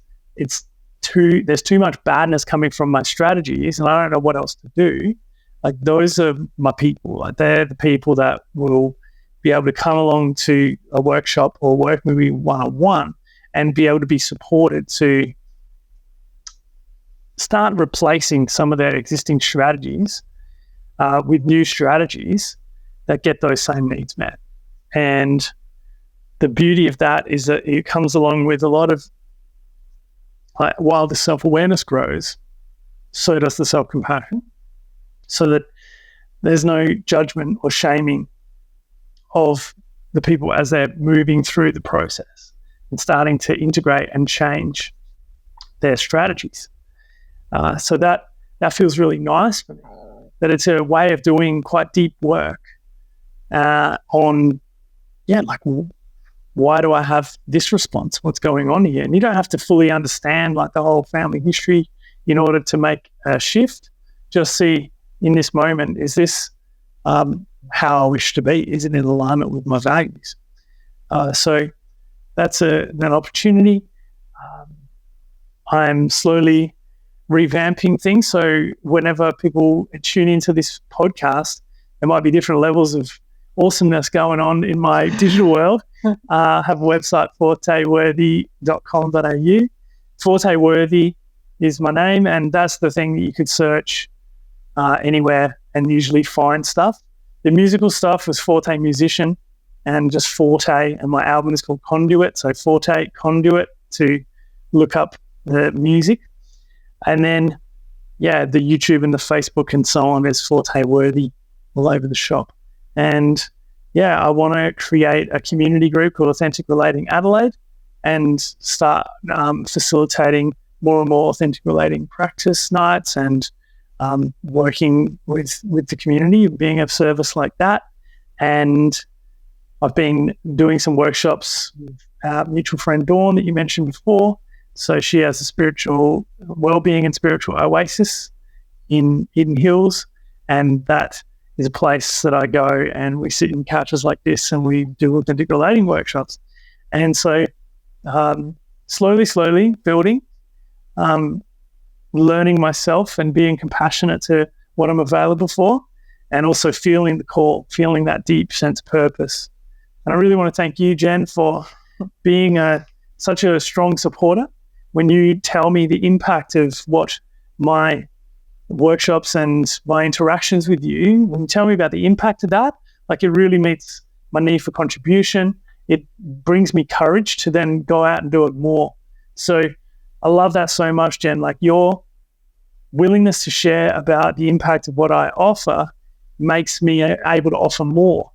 too much badness coming from my strategies and I don't know what else to do. Like, those are my people. Like, they're the people that will be able to come along to a workshop or work with me one-on-one and be able to be supported to start replacing some of their existing strategies with new strategies that get those same needs met. And the beauty of that is that it comes along with a lot of, while the self-awareness grows, so does the self-compassion, so that there's no judgment or shaming of the people as they're moving through the process and starting to integrate and change their strategies. So that feels really nice for me, that it's a way of doing quite deep work on, why do I have this response? What's going on here? And you don't have to fully understand the whole family history in order to make a shift. Just see in this moment, is this how I wish to be? Is it in alignment with my values? So that's an opportunity. I'm slowly revamping things. So whenever people tune into this podcast, there might be different levels of awesomeness going on in my digital world. I have a website, forteworthy.com.au. Forte Worthy is my name, and that's the thing that you could search anywhere and usually find stuff. The musical stuff was Forte Musician and just Forte, and my album is called Conduit. So Forte Conduit to look up the music. And then, yeah, the YouTube and the Facebook and so on is Forte Worthy all over the shop. And, yeah, I want to create a community group called Authentic Relating Adelaide and start facilitating more and more authentic relating practice nights and working with the community, being of service like that. And I've been doing some workshops with our mutual friend Dawn that you mentioned before. So she has a spiritual well-being and spiritual oasis in Eden Hills, and that is a place that I go and we sit in couches like this and we do authentic relating workshops. And so slowly building, learning myself and being compassionate to what I'm available for, and also feeling the call, feeling that deep sense of purpose. And I really want to thank you, Jen, for being such a strong supporter. When you tell me the impact of what my workshops and my interactions with you, when you tell me about the impact of that, like, it really meets my need for contribution. It brings me courage to then go out and do it more. So I love that so much, Jen. Like, your willingness to share about the impact of what I offer makes me able to offer more,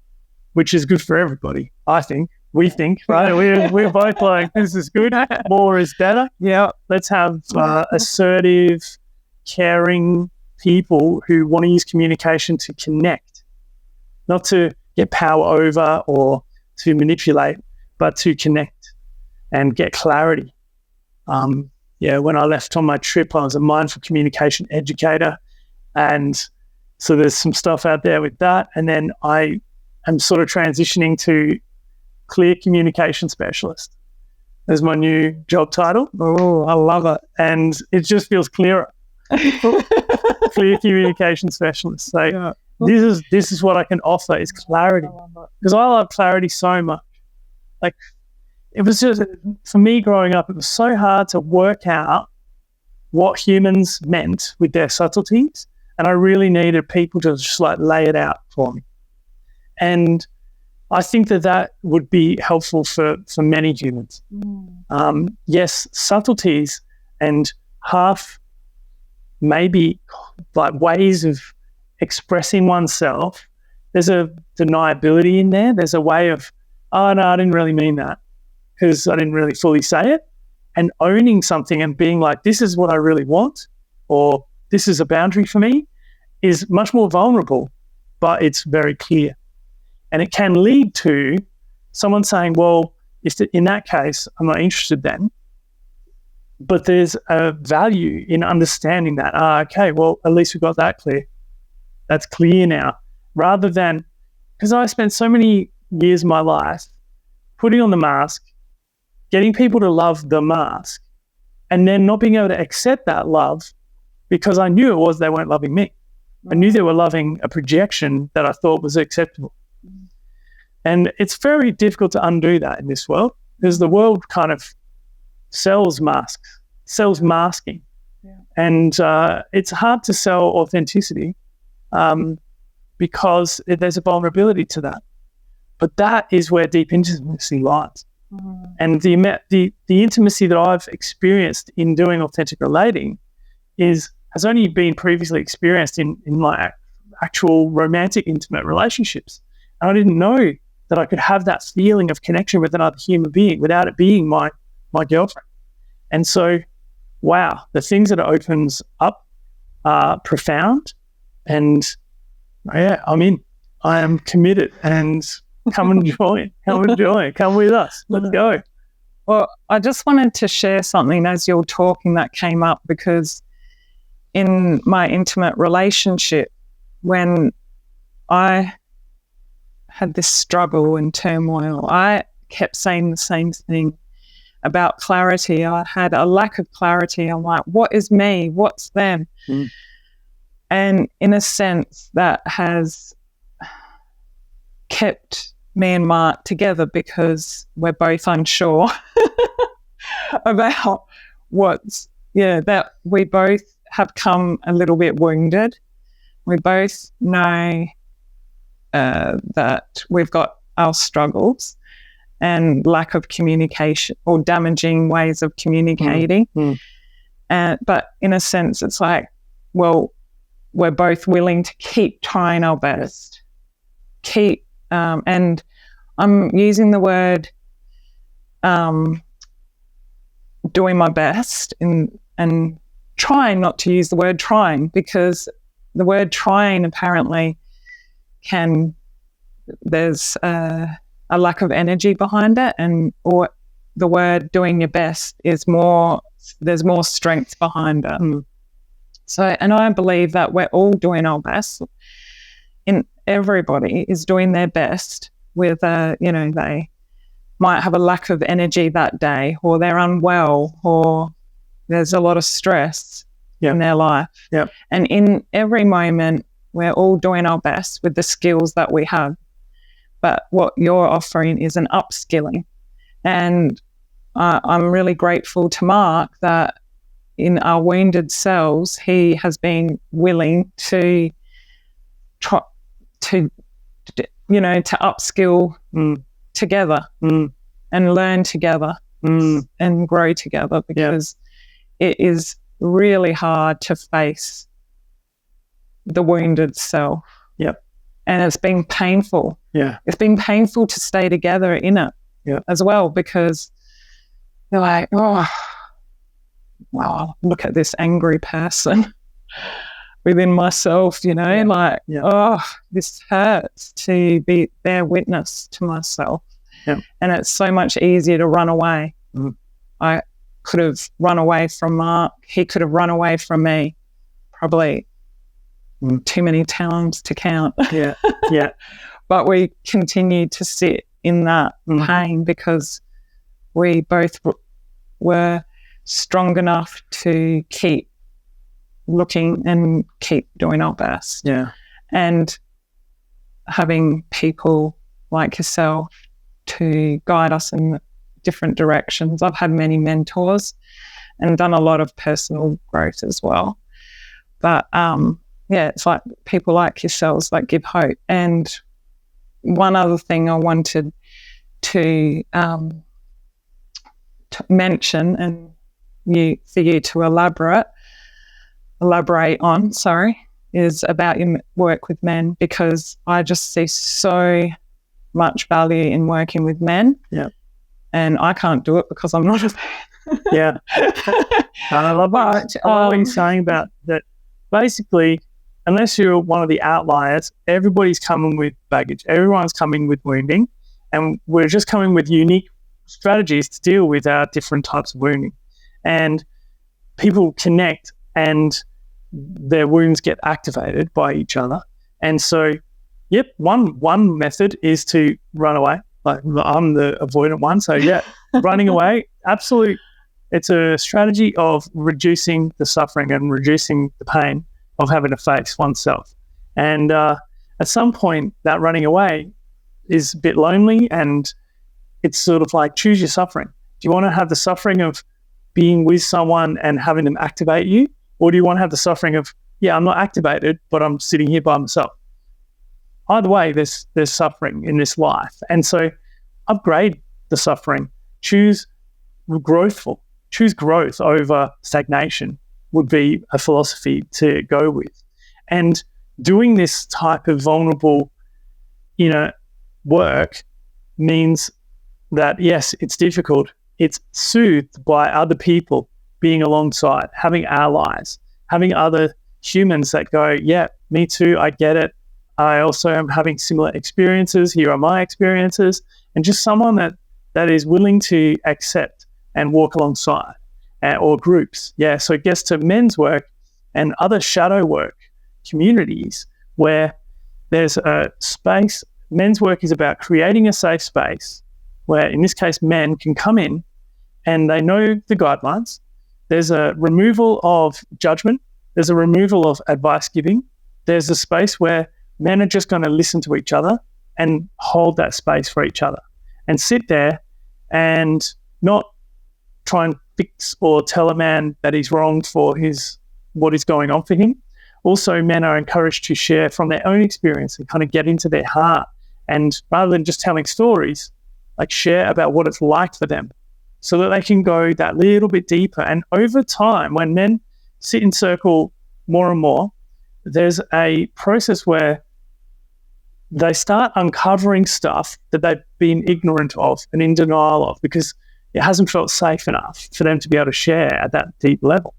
which is good for everybody, I think. We think, right? We're both like, this is good. More is better. Yeah. Let's have assertive, caring people who want to use communication to connect, not to get power over or to manipulate, but to connect and get clarity. When I left on my trip, I was a mindful communication educator. And so there's some stuff out there with that. And then I am sort of transitioning to clear communication specialist as my new job title. Oh, I love it. And it just feels clearer. Clear communication specialist. So yeah. This is what I can offer, is clarity. Because I love clarity so much. Like, it was just, for me growing up, it was so hard to work out what humans meant with their subtleties. And I really needed people to just like lay it out for me. And I think that would be helpful for many humans. Yes, subtleties and half maybe like ways of expressing oneself, there's a deniability in there. There's a way of, oh, no, I didn't really mean that because I didn't really fully say it. And owning something and being like, this is what I really want, or this is a boundary for me, is much more vulnerable, but it's very clear. And it can lead to someone saying, well, in that case, I'm not interested then. But there's a value in understanding that. Okay, well, at least we got that clear. That's clear now. Rather than, because I spent so many years of my life putting on the mask, getting people to love the mask, and then not being able to accept that love because I knew it was they weren't loving me. I knew they were loving a projection that I thought was acceptable. And it's very difficult to undo that in this world, because the world kind of sells masks, sells masking. Yeah. And it's hard to sell authenticity because there's a vulnerability to that. But that is where deep intimacy lies. And the intimacy that I've experienced in doing authentic relating has only been previously experienced in my actual romantic, intimate relationships. And I didn't know that I could have that feeling of connection with another human being without it being my girlfriend. And so, wow, the things that it opens up are profound. And yeah, I am committed, and come and join, come with us. Let's go. Well, I just wanted to share something as you're talking that came up, because in my intimate relationship, when I had this struggle and turmoil, I kept saying the same thing about clarity. I had a lack of clarity. I'm like, what is me? What's them? Mm. And in a sense, that has kept me and Mark together because we're both unsure about that we both have come a little bit wounded. We both know that we've got our struggles and lack of communication or damaging ways of communicating. But in a sense, it's like, well, we're both willing to keep trying our best, and I'm using the word doing my best and trying not to use the word trying, because the word trying apparently there's a lack of energy behind it, or the word doing your best there's more strength behind it. So, and I believe that we're all doing our best. Everybody is doing their best with, they might have a lack of energy that day, or they're unwell, or there's a lot of stress in their life. Yep. And in every moment, we're all doing our best with the skills that we have. But what you're offering is an upskilling. And I'm really grateful to Mark that in our wounded selves, he has been willing to try to upskill together and learn together and grow together, because it is really hard to face the wounded self. Yep. And it's been painful. Yeah. It's been painful to stay together in it as well, because they're like, oh, wow, look at this angry person within myself, oh, this hurts to bear witness to myself. Yeah. And it's so much easier to run away. I could have run away from Mark. He could have run away from me, probably too many times to count. Yeah. But we continued to sit in that pain because we both were strong enough to keep looking and keep doing our best. Yeah. And having people like yourself to guide us in different directions. I've had many mentors and done a lot of personal growth as well. But it's like people like yourselves that give hope. And one other thing I wanted to mention, and for you to elaborate on, is about your work with men, because I just see so much value in working with men. Yeah. And I can't do it because I'm not a man. Yeah. And I love what you're saying about that. Basically, unless you're one of the outliers, everybody's coming with baggage. Everyone's coming with wounding. And we're just coming with unique strategies to deal with our different types of wounding. And people connect and their wounds get activated by each other. And so, one method is to run away. Like, I'm the avoidant one. So, running away, absolutely. It's a strategy of reducing the suffering and reducing the pain of having to face oneself. And at some point, that running away is a bit lonely, and it's sort of like, choose your suffering. Do you want to have the suffering of being with someone and having them activate you? Or do you want to have the suffering of, I'm not activated, but I'm sitting here by myself? Either way, there's suffering in this life. And so upgrade the suffering. Choose growth over stagnation would be a philosophy to go with. And doing this type of vulnerable, work means that, yes, it's difficult. It's soothed by other people being alongside, having allies, having other humans that go, me too, I get it. I also am having similar experiences. Here are my experiences. And just someone that is willing to accept and walk alongside, or groups. So it gets to men's work and other shadow work communities where there's a space men's work is about creating a safe space where, in this case, men can come in and they know the guidelines. There's a removal of judgment. There's a removal of advice giving. There's a space where men are just going to listen to each other and hold that space for each other and sit there and not try and fix or tell a man that he's wrong for what is going on for him. Also, men are encouraged to share from their own experience and kind of get into their heart. And rather than just telling stories, like share about what it's like for them so that they can go that little bit deeper. And over time, when men sit in circle more and more, there's a process where they start uncovering stuff that they've been ignorant of and in denial of because it hasn't felt safe enough for them to be able to share at that deep level.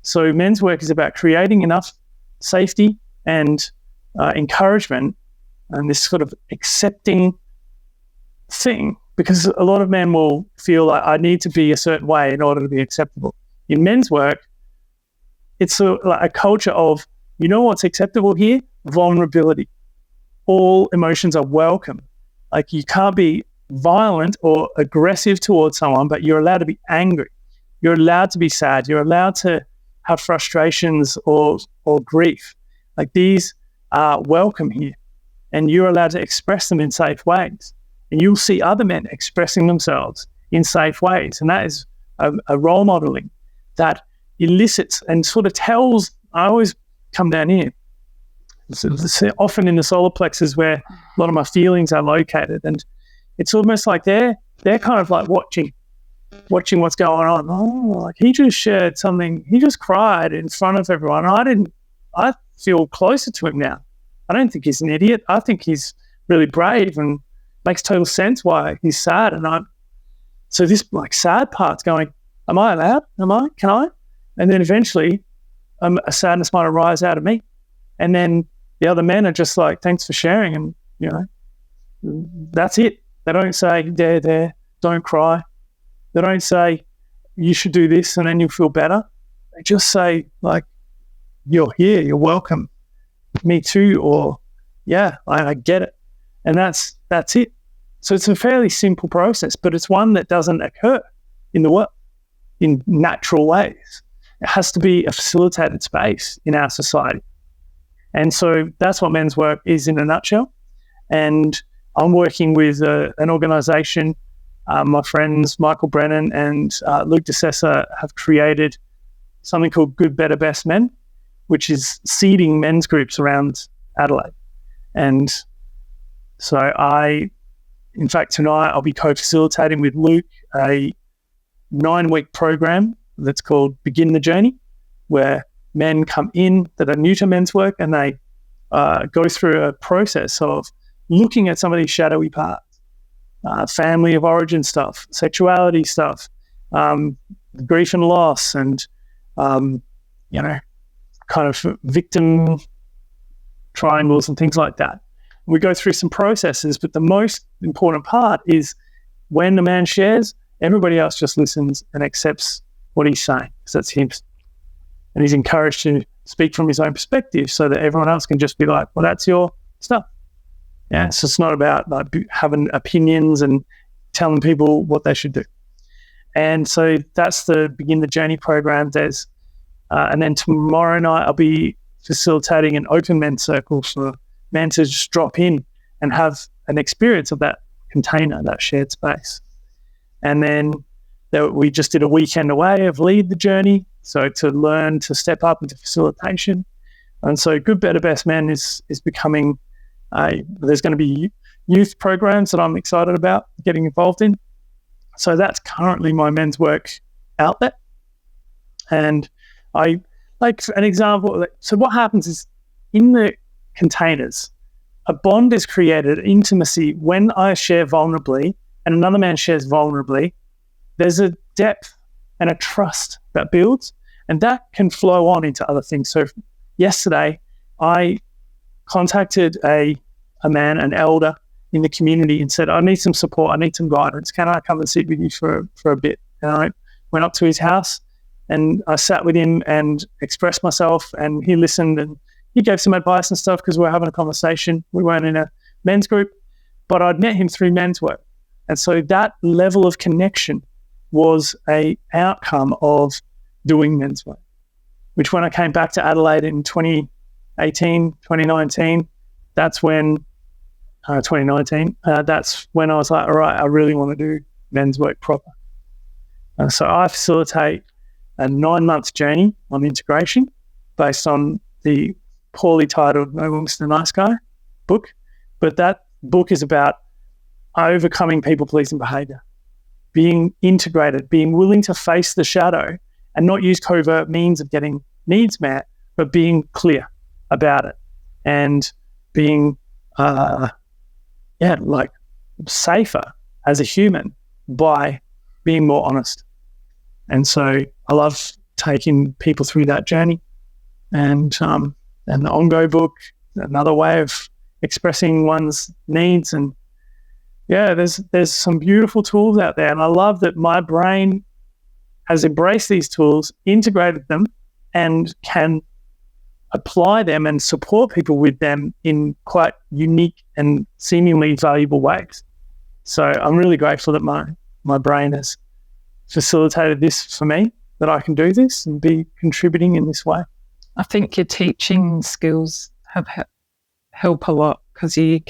So men's work is about creating enough safety and encouragement and this sort of accepting thing, because a lot of men will feel like I need to be a certain way in order to be acceptable. In men's work, it's like a culture of, you know what's acceptable here? Vulnerability. All emotions are welcome. Like you can't be violent or aggressive towards someone, but you're allowed to be angry. You're allowed to be sad. You're allowed to have frustrations or grief. Like these are welcome here. And you're allowed to express them in safe ways. And you'll see other men expressing themselves in safe ways. And that is a role modeling that elicits and sort of tells, I always come down here, so often in the solar plexus where a lot of my feelings are located. And it's almost like they're kind of like watching what's going on. Oh, like he just shared something. He just cried in front of everyone. I feel closer to him now. I don't think he's an idiot. I think he's really brave and makes total sense why he's sad. And so this like sad part's going, am I allowed? Can I? And then eventually a sadness might arise out of me. And then the other men are just like, thanks for sharing. And, you know, that's it. They don't say, there, don't cry. They don't say, you should do this and then you'll feel better. They just say, like, you're here, you're welcome. Me too, or, yeah, I get it. And that's it. So it's a fairly simple process, but it's one that doesn't occur in the world in natural ways. It has to be a facilitated space in our society. And so that's what men's work is in a nutshell. And I'm working with an organisation. My friends Michael Brennan and Luke DeSessa have created something called Good, Better, Best Men, which is seeding men's groups around Adelaide. And so in fact, tonight I'll be co-facilitating with Luke a 9-week program that's called Begin the Journey, where men come in that are new to men's work and they go through a process of looking at some of these shadowy parts, family of origin stuff, sexuality stuff, grief and loss, and, kind of victim triangles and things like that. We go through some processes, but the most important part is when the man shares, everybody else just listens and accepts what he's saying, because that's him. And he's encouraged to speak from his own perspective so that everyone else can just be like, well, that's your stuff. Yeah, so it's not about like having opinions and telling people what they should do. And so that's the Begin the Journey program. And then tomorrow night I'll be facilitating an open men's circle for men to just drop in and have an experience of that container, that shared space. And then we just did a weekend away of Lead the Journey, so to learn to step up into facilitation. And so Good, Better, Best Men is becoming there's going to be youth programs that I'm excited about getting involved in. So that's currently my men's work outlet. And I like an example. So what happens is in the containers, a bond is created, intimacy. When I share vulnerably and another man shares vulnerably, there's a depth and a trust that builds, and that can flow on into other things. So yesterday, I contacted a man, an elder in the community, and said, I need some support, I need some guidance. Can I come and sit with you for a bit? And I went up to his house and I sat with him and expressed myself, and he listened and he gave some advice and stuff because we were having a conversation. We weren't in a men's group, but I'd met him through men's work. And so that level of connection was a outcome of doing men's work, which when I came back to Adelaide in 2019, that's when I was like, all right, I really want to do men's work proper. So I facilitate a 9-month journey on integration based on the poorly titled No More Mr. Nice Guy book. But that book is about overcoming people-pleasing behaviour, being integrated, being willing to face the shadow and not use covert means of getting needs met, but being clear about it and being, safer as a human by being more honest. And so I love taking people through that journey. And the On-Go book, another way of expressing one's needs. And yeah, there's some beautiful tools out there. And I love that my brain has embraced these tools, integrated them, and can apply them and support people with them in quite unique and seemingly valuable ways. So I'm really grateful that my brain has facilitated this for me, that I can do this and be contributing in this way. I think your teaching skills help a lot because you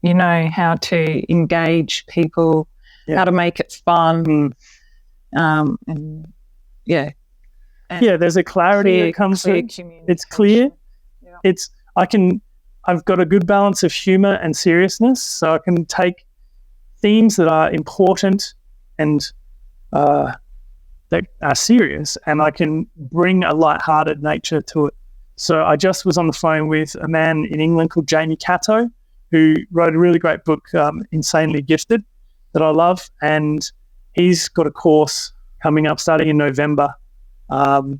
know how to engage people, how to make it fun, and there's a clarity that comes through. It's clear. Yeah. I've got a good balance of humour and seriousness, so I can take themes that are important and that are serious, and I can bring a light-hearted nature to it. So I just was on the phone with a man in England called Jamie Catto, who wrote a really great book, Insanely Gifted, that I love, and he's got a course coming up starting in November, and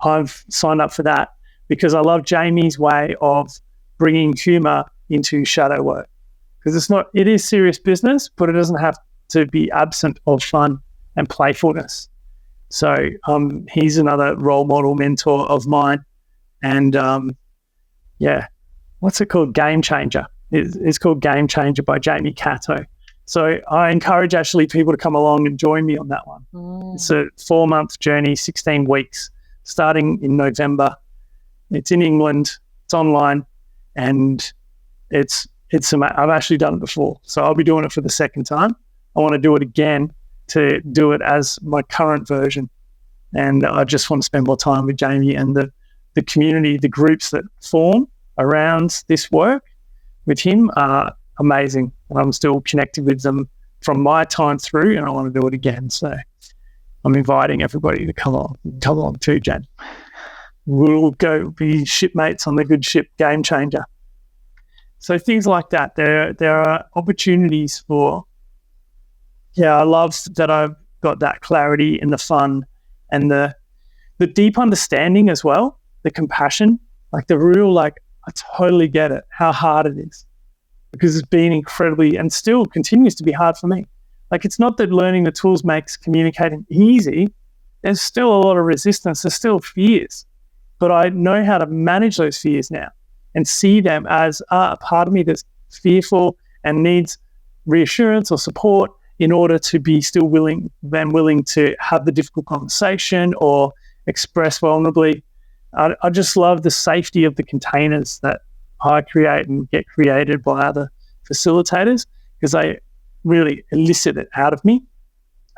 I've signed up for that because I love Jamie's way of bringing humour into shadow work, because it is serious business, but it doesn't have to be absent of fun and playfulness. So he's another role model mentor of mine, and what's it called? Game Changer. It's called Game Changer by Jamie Catto. So I encourage actually people to come along and join me on that one. It's a 4-month journey, 16 weeks, starting in November. It's in England, it's online, and it's I've actually done it before, so I'll be doing it for the second time. I want to do it again to do it as my current version, and I just want to spend more time with Jamie and the community, the groups that form around this work with him are amazing, and I'm still connected with them from my time through, and I want to do it again. So I'm inviting everybody to come along too, Jen. We'll go be shipmates on the good ship Game Changer. So things like that. There are opportunities for. I love that I've got that clarity and the fun and the deep understanding as well, the compassion, like the real, I totally get it, how hard it is, because it's been incredibly and still continues to be hard for me. It's not that learning the tools makes communicating easy. There's still a lot of resistance. There's still fears, but I know how to manage those fears now and see them as a part of me that's fearful and needs reassurance or support in order to be still willing to have the difficult conversation or express vulnerably. I just love the safety of the containers that I create and get created by other facilitators, because they really elicit it out of me.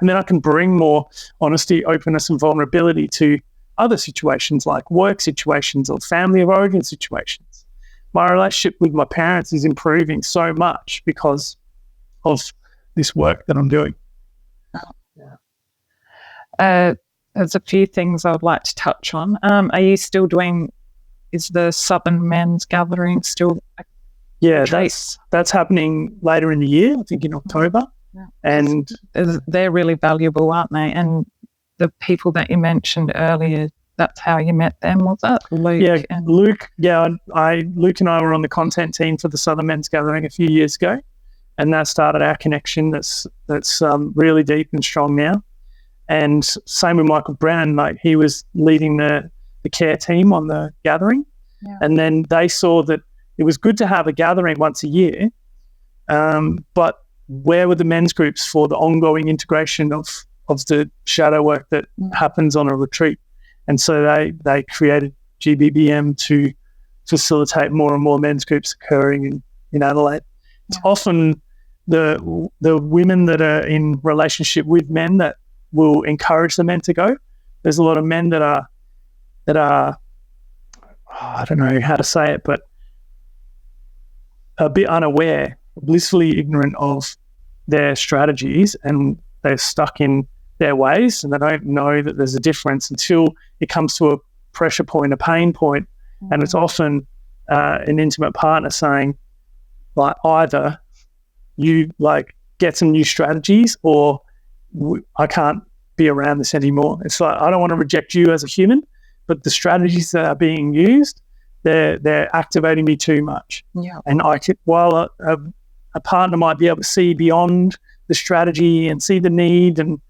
And then I can bring more honesty, openness, and vulnerability to other situations like work situations or family of origin situations. My relationship with my parents is improving so much because of this work that I'm doing. There's a few things I'd like to touch on. Are you still doing, is the Southern Men's Gathering still? Yeah, that's happening later in the year, I think in October. Yeah. And they're really valuable, aren't they? And the people that you mentioned earlier, that's how you met them, was it? Luke. Yeah, Luke. Yeah, Luke and I were on the content team for the Southern Men's Gathering a few years ago, and that started our connection. That's really deep and strong now. And same with Michael Brown. Like, he was leading the care team on the gathering, and then they saw that it was good to have a gathering once a year, but where were the men's groups for the ongoing integration of the shadow work that happens on a retreat? And so they created GBBM to facilitate more and more men's groups occurring in Adelaide. It's often the women that are in relationship with men that will encourage the men to go. There's a lot of men that are I don't know how to say it, but a bit unaware, blissfully ignorant of their strategies, and they're stuck in their ways, and they don't know that there's a difference until it comes to a pressure point, a pain point, and it's often an intimate partner saying, like, either you like get some new strategies, or I can't be around this anymore. It's like, I don't want to reject you as a human, but the strategies that are being used, they're activating me too much. Yeah. And while a partner might be able to see beyond the strategy and see the need and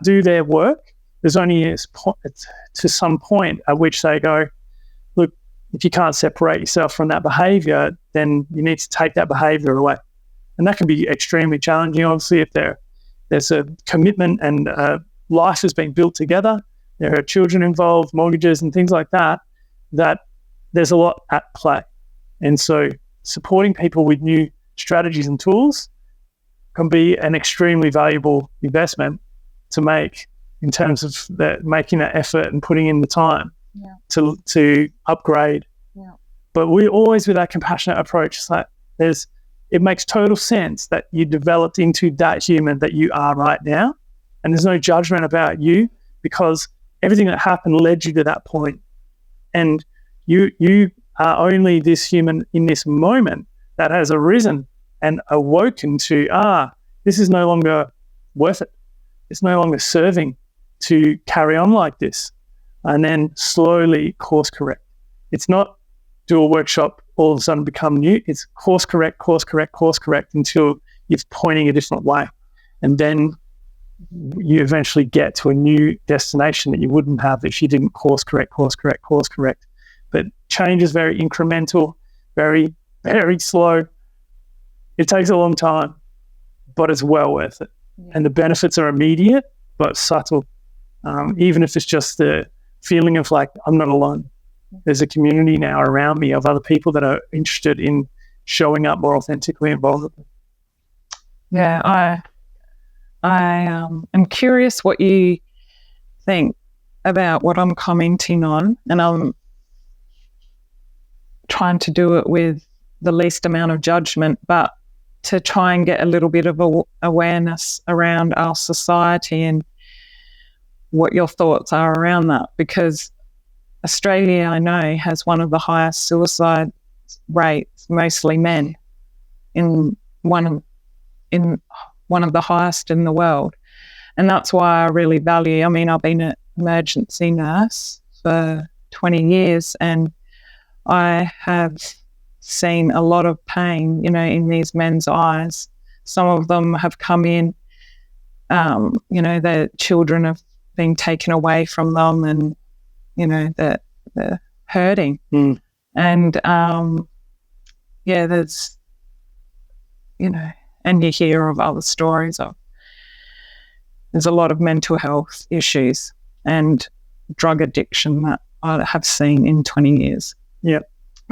do their work, there's only to some point at which they go, look, if you can't separate yourself from that behaviour, then you need to take that behaviour away. And that can be extremely challenging, obviously, if there's a commitment and life has been built together, there are children involved, mortgages and things like that there's a lot at play. And so supporting people with new strategies and tools can be an extremely valuable investment to make in terms of making that effort and putting in the time to upgrade. Yeah. But we always, with that compassionate approach, it's like it makes total sense that you developed into that human that you are right now. And there's no judgment about you, because everything that happened led you to that point. And you are only this human in this moment that has arisen and awoken to, this is no longer worth it. It's no longer serving to carry on like this. And then slowly course correct. It's not do a workshop, all of a sudden become new. It's course correct until you're pointing a different way. And then you eventually get to a new destination that you wouldn't have if you didn't course correct. But change is very incremental, very, very slow. It takes a long time, but it's well worth it. Yeah. And the benefits are immediate, but subtle. Even if it's just the feeling of like, I'm not alone. There's a community now around me of other people that are interested in showing up more authentically and vulnerably. Yeah, I am curious what you think about what I'm commenting on, and I'm trying to do it with the least amount of judgment, but to try and get a little bit of awareness around our society and what your thoughts are around that, because Australia, I know, has one of the highest suicide rates, mostly men, in one of the highest in the world. And that's why I really value, I've been an emergency nurse for 20 years, and I have seen a lot of pain, in these men's eyes. Some of them have come in, their children have been taken away from them, and, they're hurting. Mm. And, there's, and you hear of other stories of, there's a lot of mental health issues and drug addiction that I have seen in 20 years. Yeah.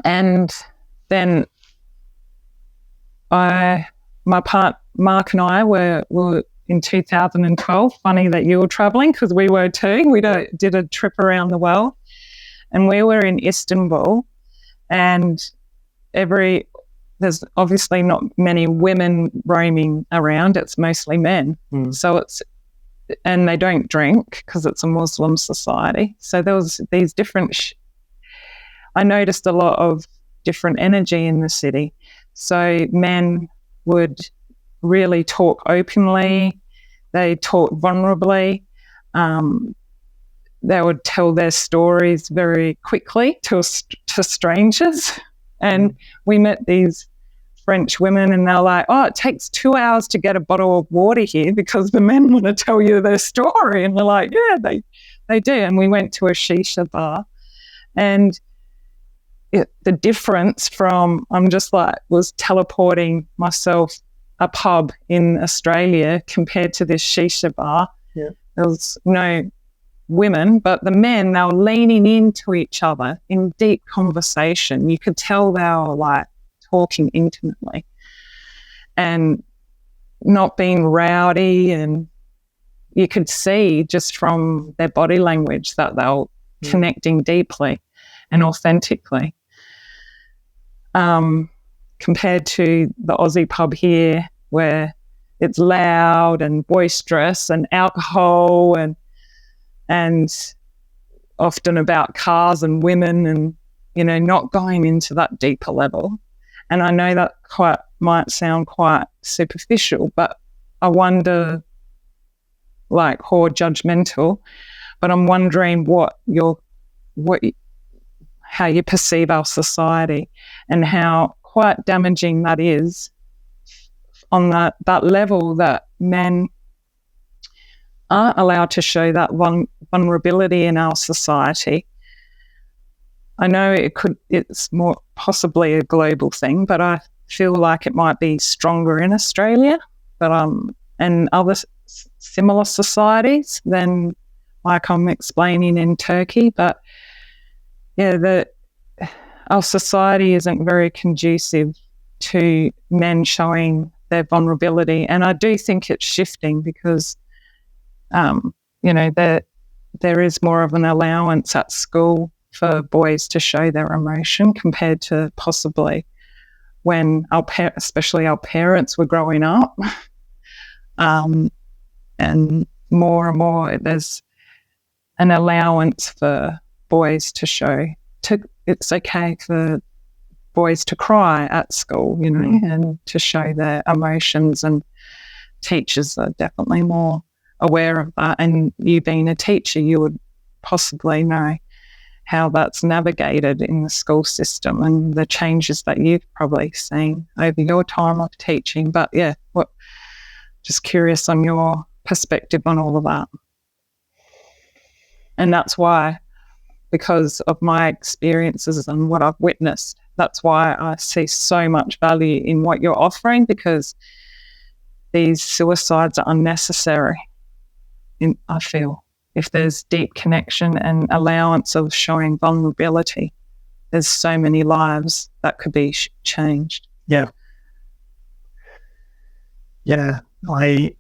And then my part, Mark and I were in 2012, funny that you were travelling, because we were too. We did a trip around the world, and we were in Istanbul, and there's obviously not many women roaming around. It's mostly men. Mm. So and they don't drink because it's a Muslim society. So there was these different, I noticed a lot of different energy in the city. So men would really talk openly. They talk vulnerably. They would tell their stories very quickly to strangers. And we met these French women, and they're like, it takes 2 hours to get a bottle of water here because the men want to tell you their story. And they're like, yeah, they do. And we went to a shisha bar, and the difference from I'm just like was teleporting myself a pub in Australia compared to this shisha bar. Yeah. There was no women, but the men, they were leaning into each other in deep conversation. You could tell they were like talking intimately and not being rowdy, and you could see just from their body language that they were connecting deeply and authentically. Compared to the Aussie pub here where it's loud and boisterous and alcohol and often about cars and women and, you know, not going into that deeper level. And I know that might sound quite superficial, but I wonder, like, or judgmental, but I'm wondering how you perceive our society and how quite damaging that is on that level, that men aren't allowed to show that vulnerability in our society. I know it's more possibly a global thing, but I feel like it might be stronger in Australia, but and other similar societies than like I'm explaining in Turkey. But yeah, our society isn't very conducive to men showing their vulnerability, and I do think it's shifting because, you know, there is more of an allowance at school for boys to show their emotion compared to possibly when especially our parents were growing up. And more there's an allowance for boys to show it's okay for boys to cry at school, you know, and to show their emotions, and teachers are definitely more aware of that. And you being a teacher, you would possibly know how that's navigated in the school system and the changes that you've probably seen over your time of teaching. But yeah, just curious on your perspective on all of that. And that's why, because of my experiences and what I've witnessed, that's why I see so much value in what you're offering, because these suicides are unnecessary. I feel if there's deep connection and allowance of showing vulnerability, there's so many lives that could be changed. Yeah. Yeah. I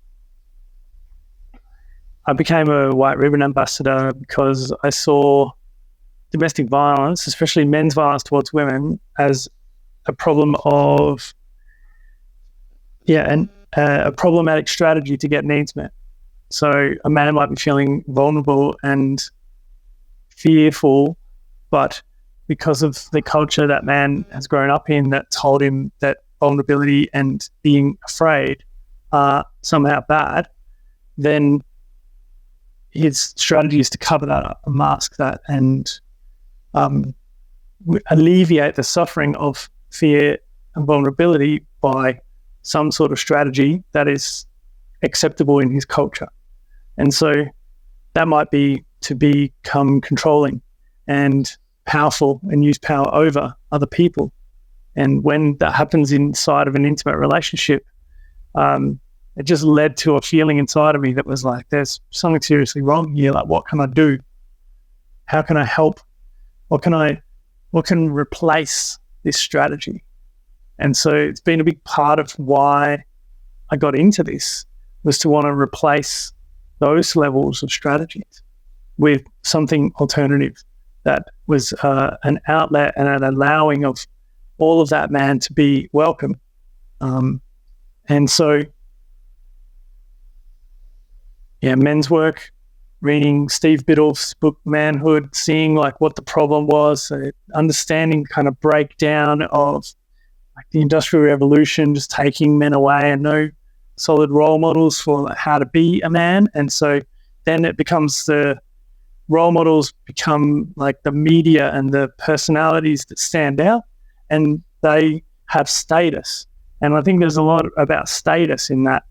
became a White Ribbon ambassador because I saw domestic violence, especially men's violence towards women, as a problem of, a problematic strategy to get needs met. So a man might be feeling vulnerable and fearful, but because of the culture that man has grown up in that told him that vulnerability and being afraid are somehow bad, then his strategy is to cover that up and mask that and alleviate the suffering of fear and vulnerability by some sort of strategy that is acceptable in his culture. And so that might be to become controlling and powerful and use power over other people. And when that happens inside of an intimate relationship, it just led to a feeling inside of me that was like, there's something seriously wrong here. Like, what can I do? How can I help? What can replace this strategy? And so it's been a big part of why I got into this, was to want to replace those levels of strategies with something alternative that was an outlet and an allowing of all of that man to be welcome. And so, men's work, reading Steve Biddulph's book Manhood, seeing like what the problem was, understanding kind of breakdown of like the Industrial Revolution, just taking men away and no solid role models for how to be a man. And so then it becomes the role models become like the media and the personalities that stand out, and they have status. And I think there's a lot about status in that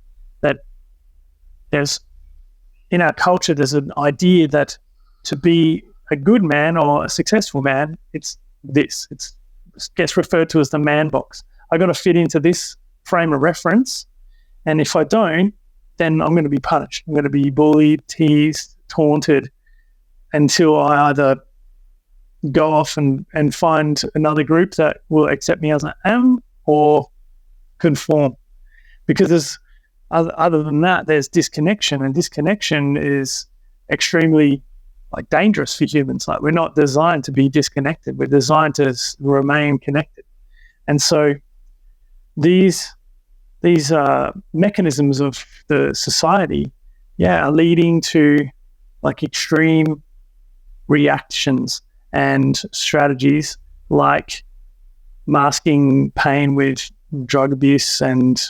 there's, in our culture, there's an idea that to be a good man or a successful man, it's this. It gets referred to as the man box. I got to fit into this frame of reference, and if I don't, then I'm going to be punished. I'm going to be bullied, teased, taunted, until I either go off and find another group that will accept me as I am, or conform. Because there's, other than that, there's disconnection, and disconnection is extremely dangerous for humans. We're not designed to be disconnected. We're designed to remain connected. And so these mechanisms of the society, are leading to extreme reactions and strategies, like masking pain with drug abuse and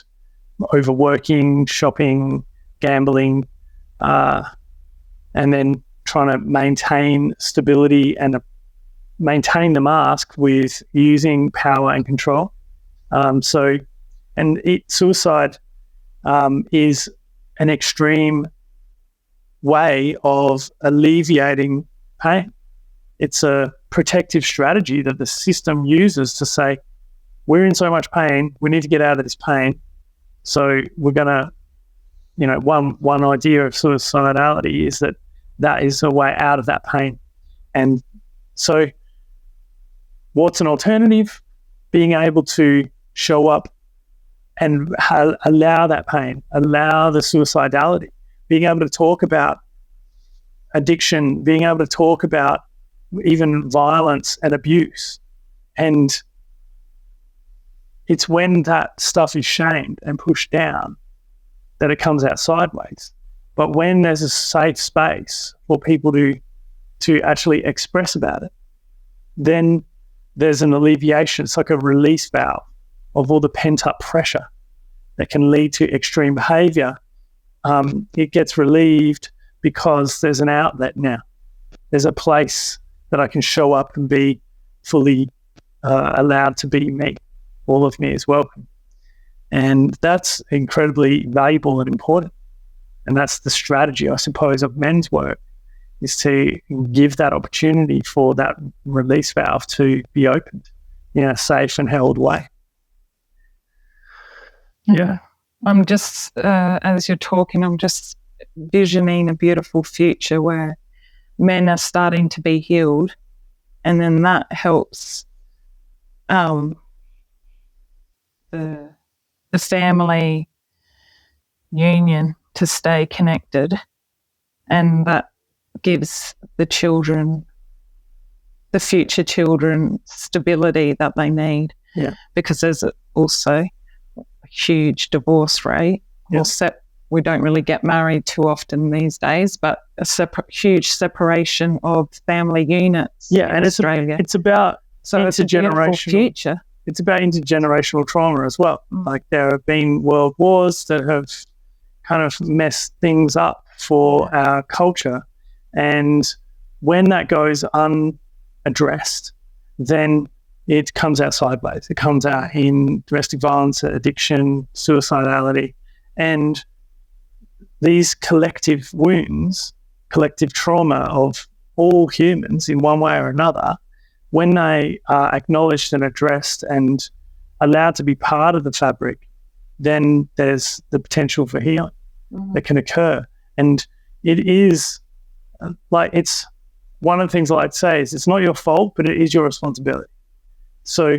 overworking, shopping, gambling, and then trying to maintain stability and maintain the mask with using power and control. Suicide is an extreme way of alleviating pain. It's a protective strategy that the system uses to say, we're in so much pain, we need to get out of this pain. So we're going to, one idea of suicidality is that is a way out of that pain. And so what's an alternative? Being able to show up and allow that pain, allow the suicidality, being able to talk about addiction, being able to talk about even violence and abuse. And it's when that stuff is shamed and pushed down that it comes out sideways. But when there's a safe space for people to actually express about it, then there's an alleviation. It's like a release valve of all the pent-up pressure that can lead to extreme behaviour. It gets relieved because there's an outlet now. There's a place that I can show up and be fully allowed to be me. All of me is welcome. And that's incredibly valuable and important. And that's the strategy, I suppose, of men's work, is to give that opportunity for that release valve to be opened in a safe and held way. Yeah. I'm just, as you're talking, I'm just visioning a beautiful future where men are starting to be healed, and then that helps the family union to stay connected, and that gives the children, the future children, stability that they need. Yeah. Because there's also a huge divorce rate. Yeah. We don't really get married too often these days, but a huge separation of family units. Yeah, and Australia. It's about intergenerational future. It's about intergenerational trauma as well. There have been world wars that have kind of messed things up for our culture, and when that goes unaddressed, then it comes out sideways. It comes out in domestic violence, addiction, suicidality, and these collective wounds, collective trauma of all humans in one way or another, when they are acknowledged and addressed and allowed to be part of the fabric, then there's the potential for healing that can occur. And it is it's one of the things I'd say is it's not your fault, but it is your responsibility. So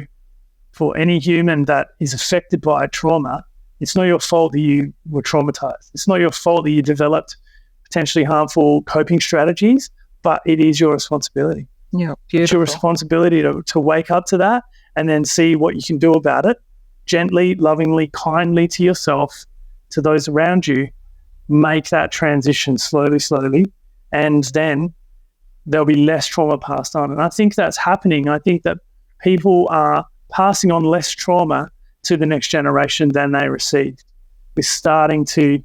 for any human that is affected by a trauma, it's not your fault that you were traumatized. It's not your fault that you developed potentially harmful coping strategies, but it is your responsibility. Yeah, beautiful. It's your responsibility to wake up to that and then see what you can do about it, gently, lovingly, kindly to yourself, to those around you. Make that transition slowly, and then there'll be less trauma passed on. And I think that's happening. I think that people are passing on less trauma to the next generation than they received. We're starting to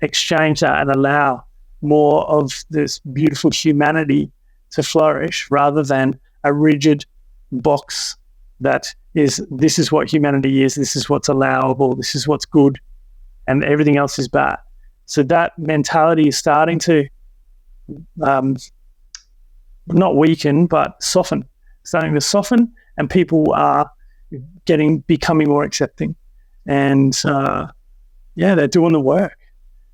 exchange that and allow more of this beautiful humanity to flourish, rather than a rigid box that is, this is what humanity is, this is what's allowable, this is what's good, and everything else is bad. So that mentality is starting to not weaken, but soften. starting to soften, and people are becoming more accepting. And they're doing the work.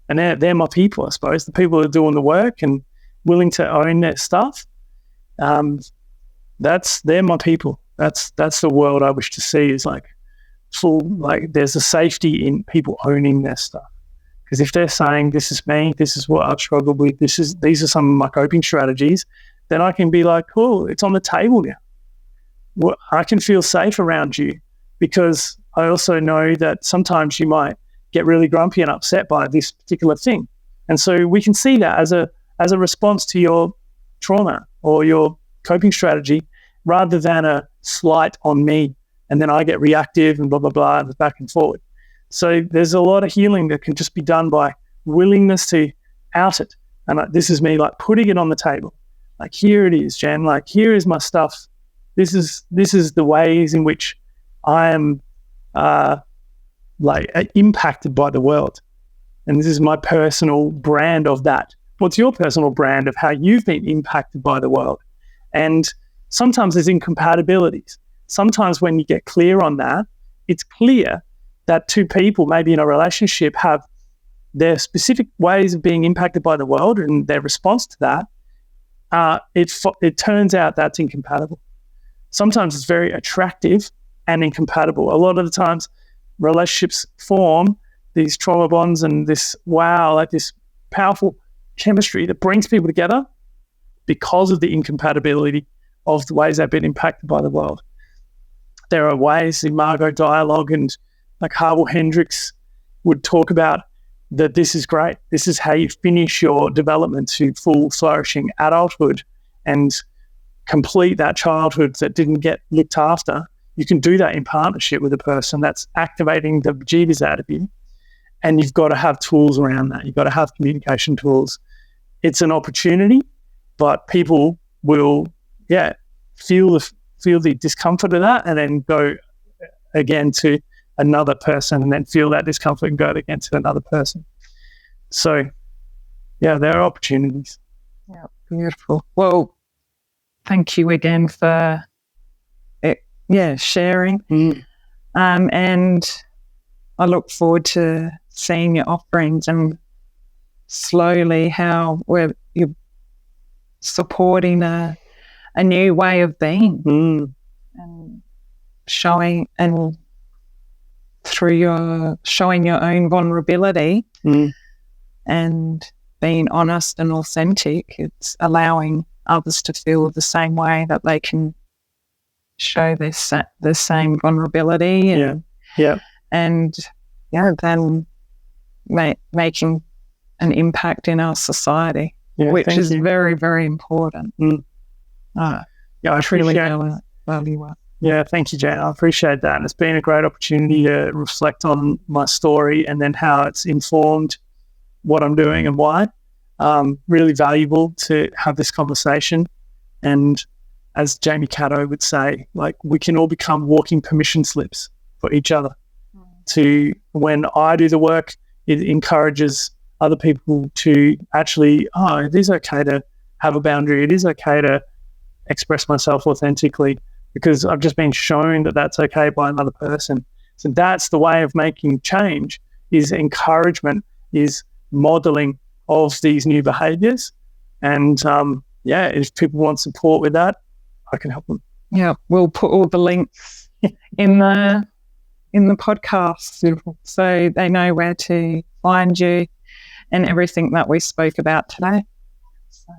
And they're my people, I suppose. The people that are doing the work and willing to own their stuff. They're my people. That's the world I wish to see, is like full, like there's a safety in people owning their stuff. Because if they're saying, this is me, this is what I've struggled with, these are some of my coping strategies, then I can be like, cool, it's on the table now. Well, I can feel safe around you, because I also know that sometimes you might get really grumpy and upset by this particular thing. And so we can see that as a response to your trauma or your coping strategy, rather than a slight on me. And then I get reactive and blah, blah, blah, and back and forward. So there's a lot of healing that can just be done by willingness to out it. And this is me like putting it on the table. Like, here it is, Jan. Like, here is my stuff. This is the ways in which I am impacted by the world. And this is my personal brand of that. What's your personal brand of how you've been impacted by the world? And sometimes there's incompatibilities. Sometimes when you get clear on that, it's clear that two people, maybe in a relationship, have their specific ways of being impacted by the world, and their response to that, it turns out that's incompatible. Sometimes it's very attractive and incompatible. A lot of the times relationships form these trauma bonds and this powerful chemistry that brings people together because of the incompatibility of the ways they've been impacted by the world. There are ways in Margot dialogue, and like Harville Hendricks would talk about, that this is great. This is how you finish your development to full flourishing adulthood and complete that childhood that didn't get looked after. You can do that in partnership with a person that's activating the bejeebers out of you. And you've got to have tools around that. You've got to have communication tools. It's an opportunity, but people will, feel the discomfort of that, and then go again to another person, and then feel that discomfort and go again to another person. So, there are opportunities. Yeah, beautiful. Well, thank you again for sharing. And I look forward to seeing your offerings and slowly how you're supporting a new way of being, and showing your own vulnerability, and being honest and authentic. It's allowing others to feel the same way, that they can show the same vulnerability, and then making an impact in our society, which is very, very important. I truly value it. Yeah, thank you, Jane. I appreciate that. And it's been a great opportunity to reflect on my story and then how it's informed what I'm doing and why. Really valuable to have this conversation. And as Jamie Caddo would say, like, we can all become walking permission slips for each other. When I do the work, it encourages other people to actually, it is okay to have a boundary. It is okay to express myself authentically, because I've just been shown that that's okay by another person. So that's the way of making change, is encouragement, is modeling of these new behaviors. And if people want support with that, I can help them. Yeah, we'll put all the links in the podcast. Beautiful. So they know where to find you and everything that we spoke about today. So.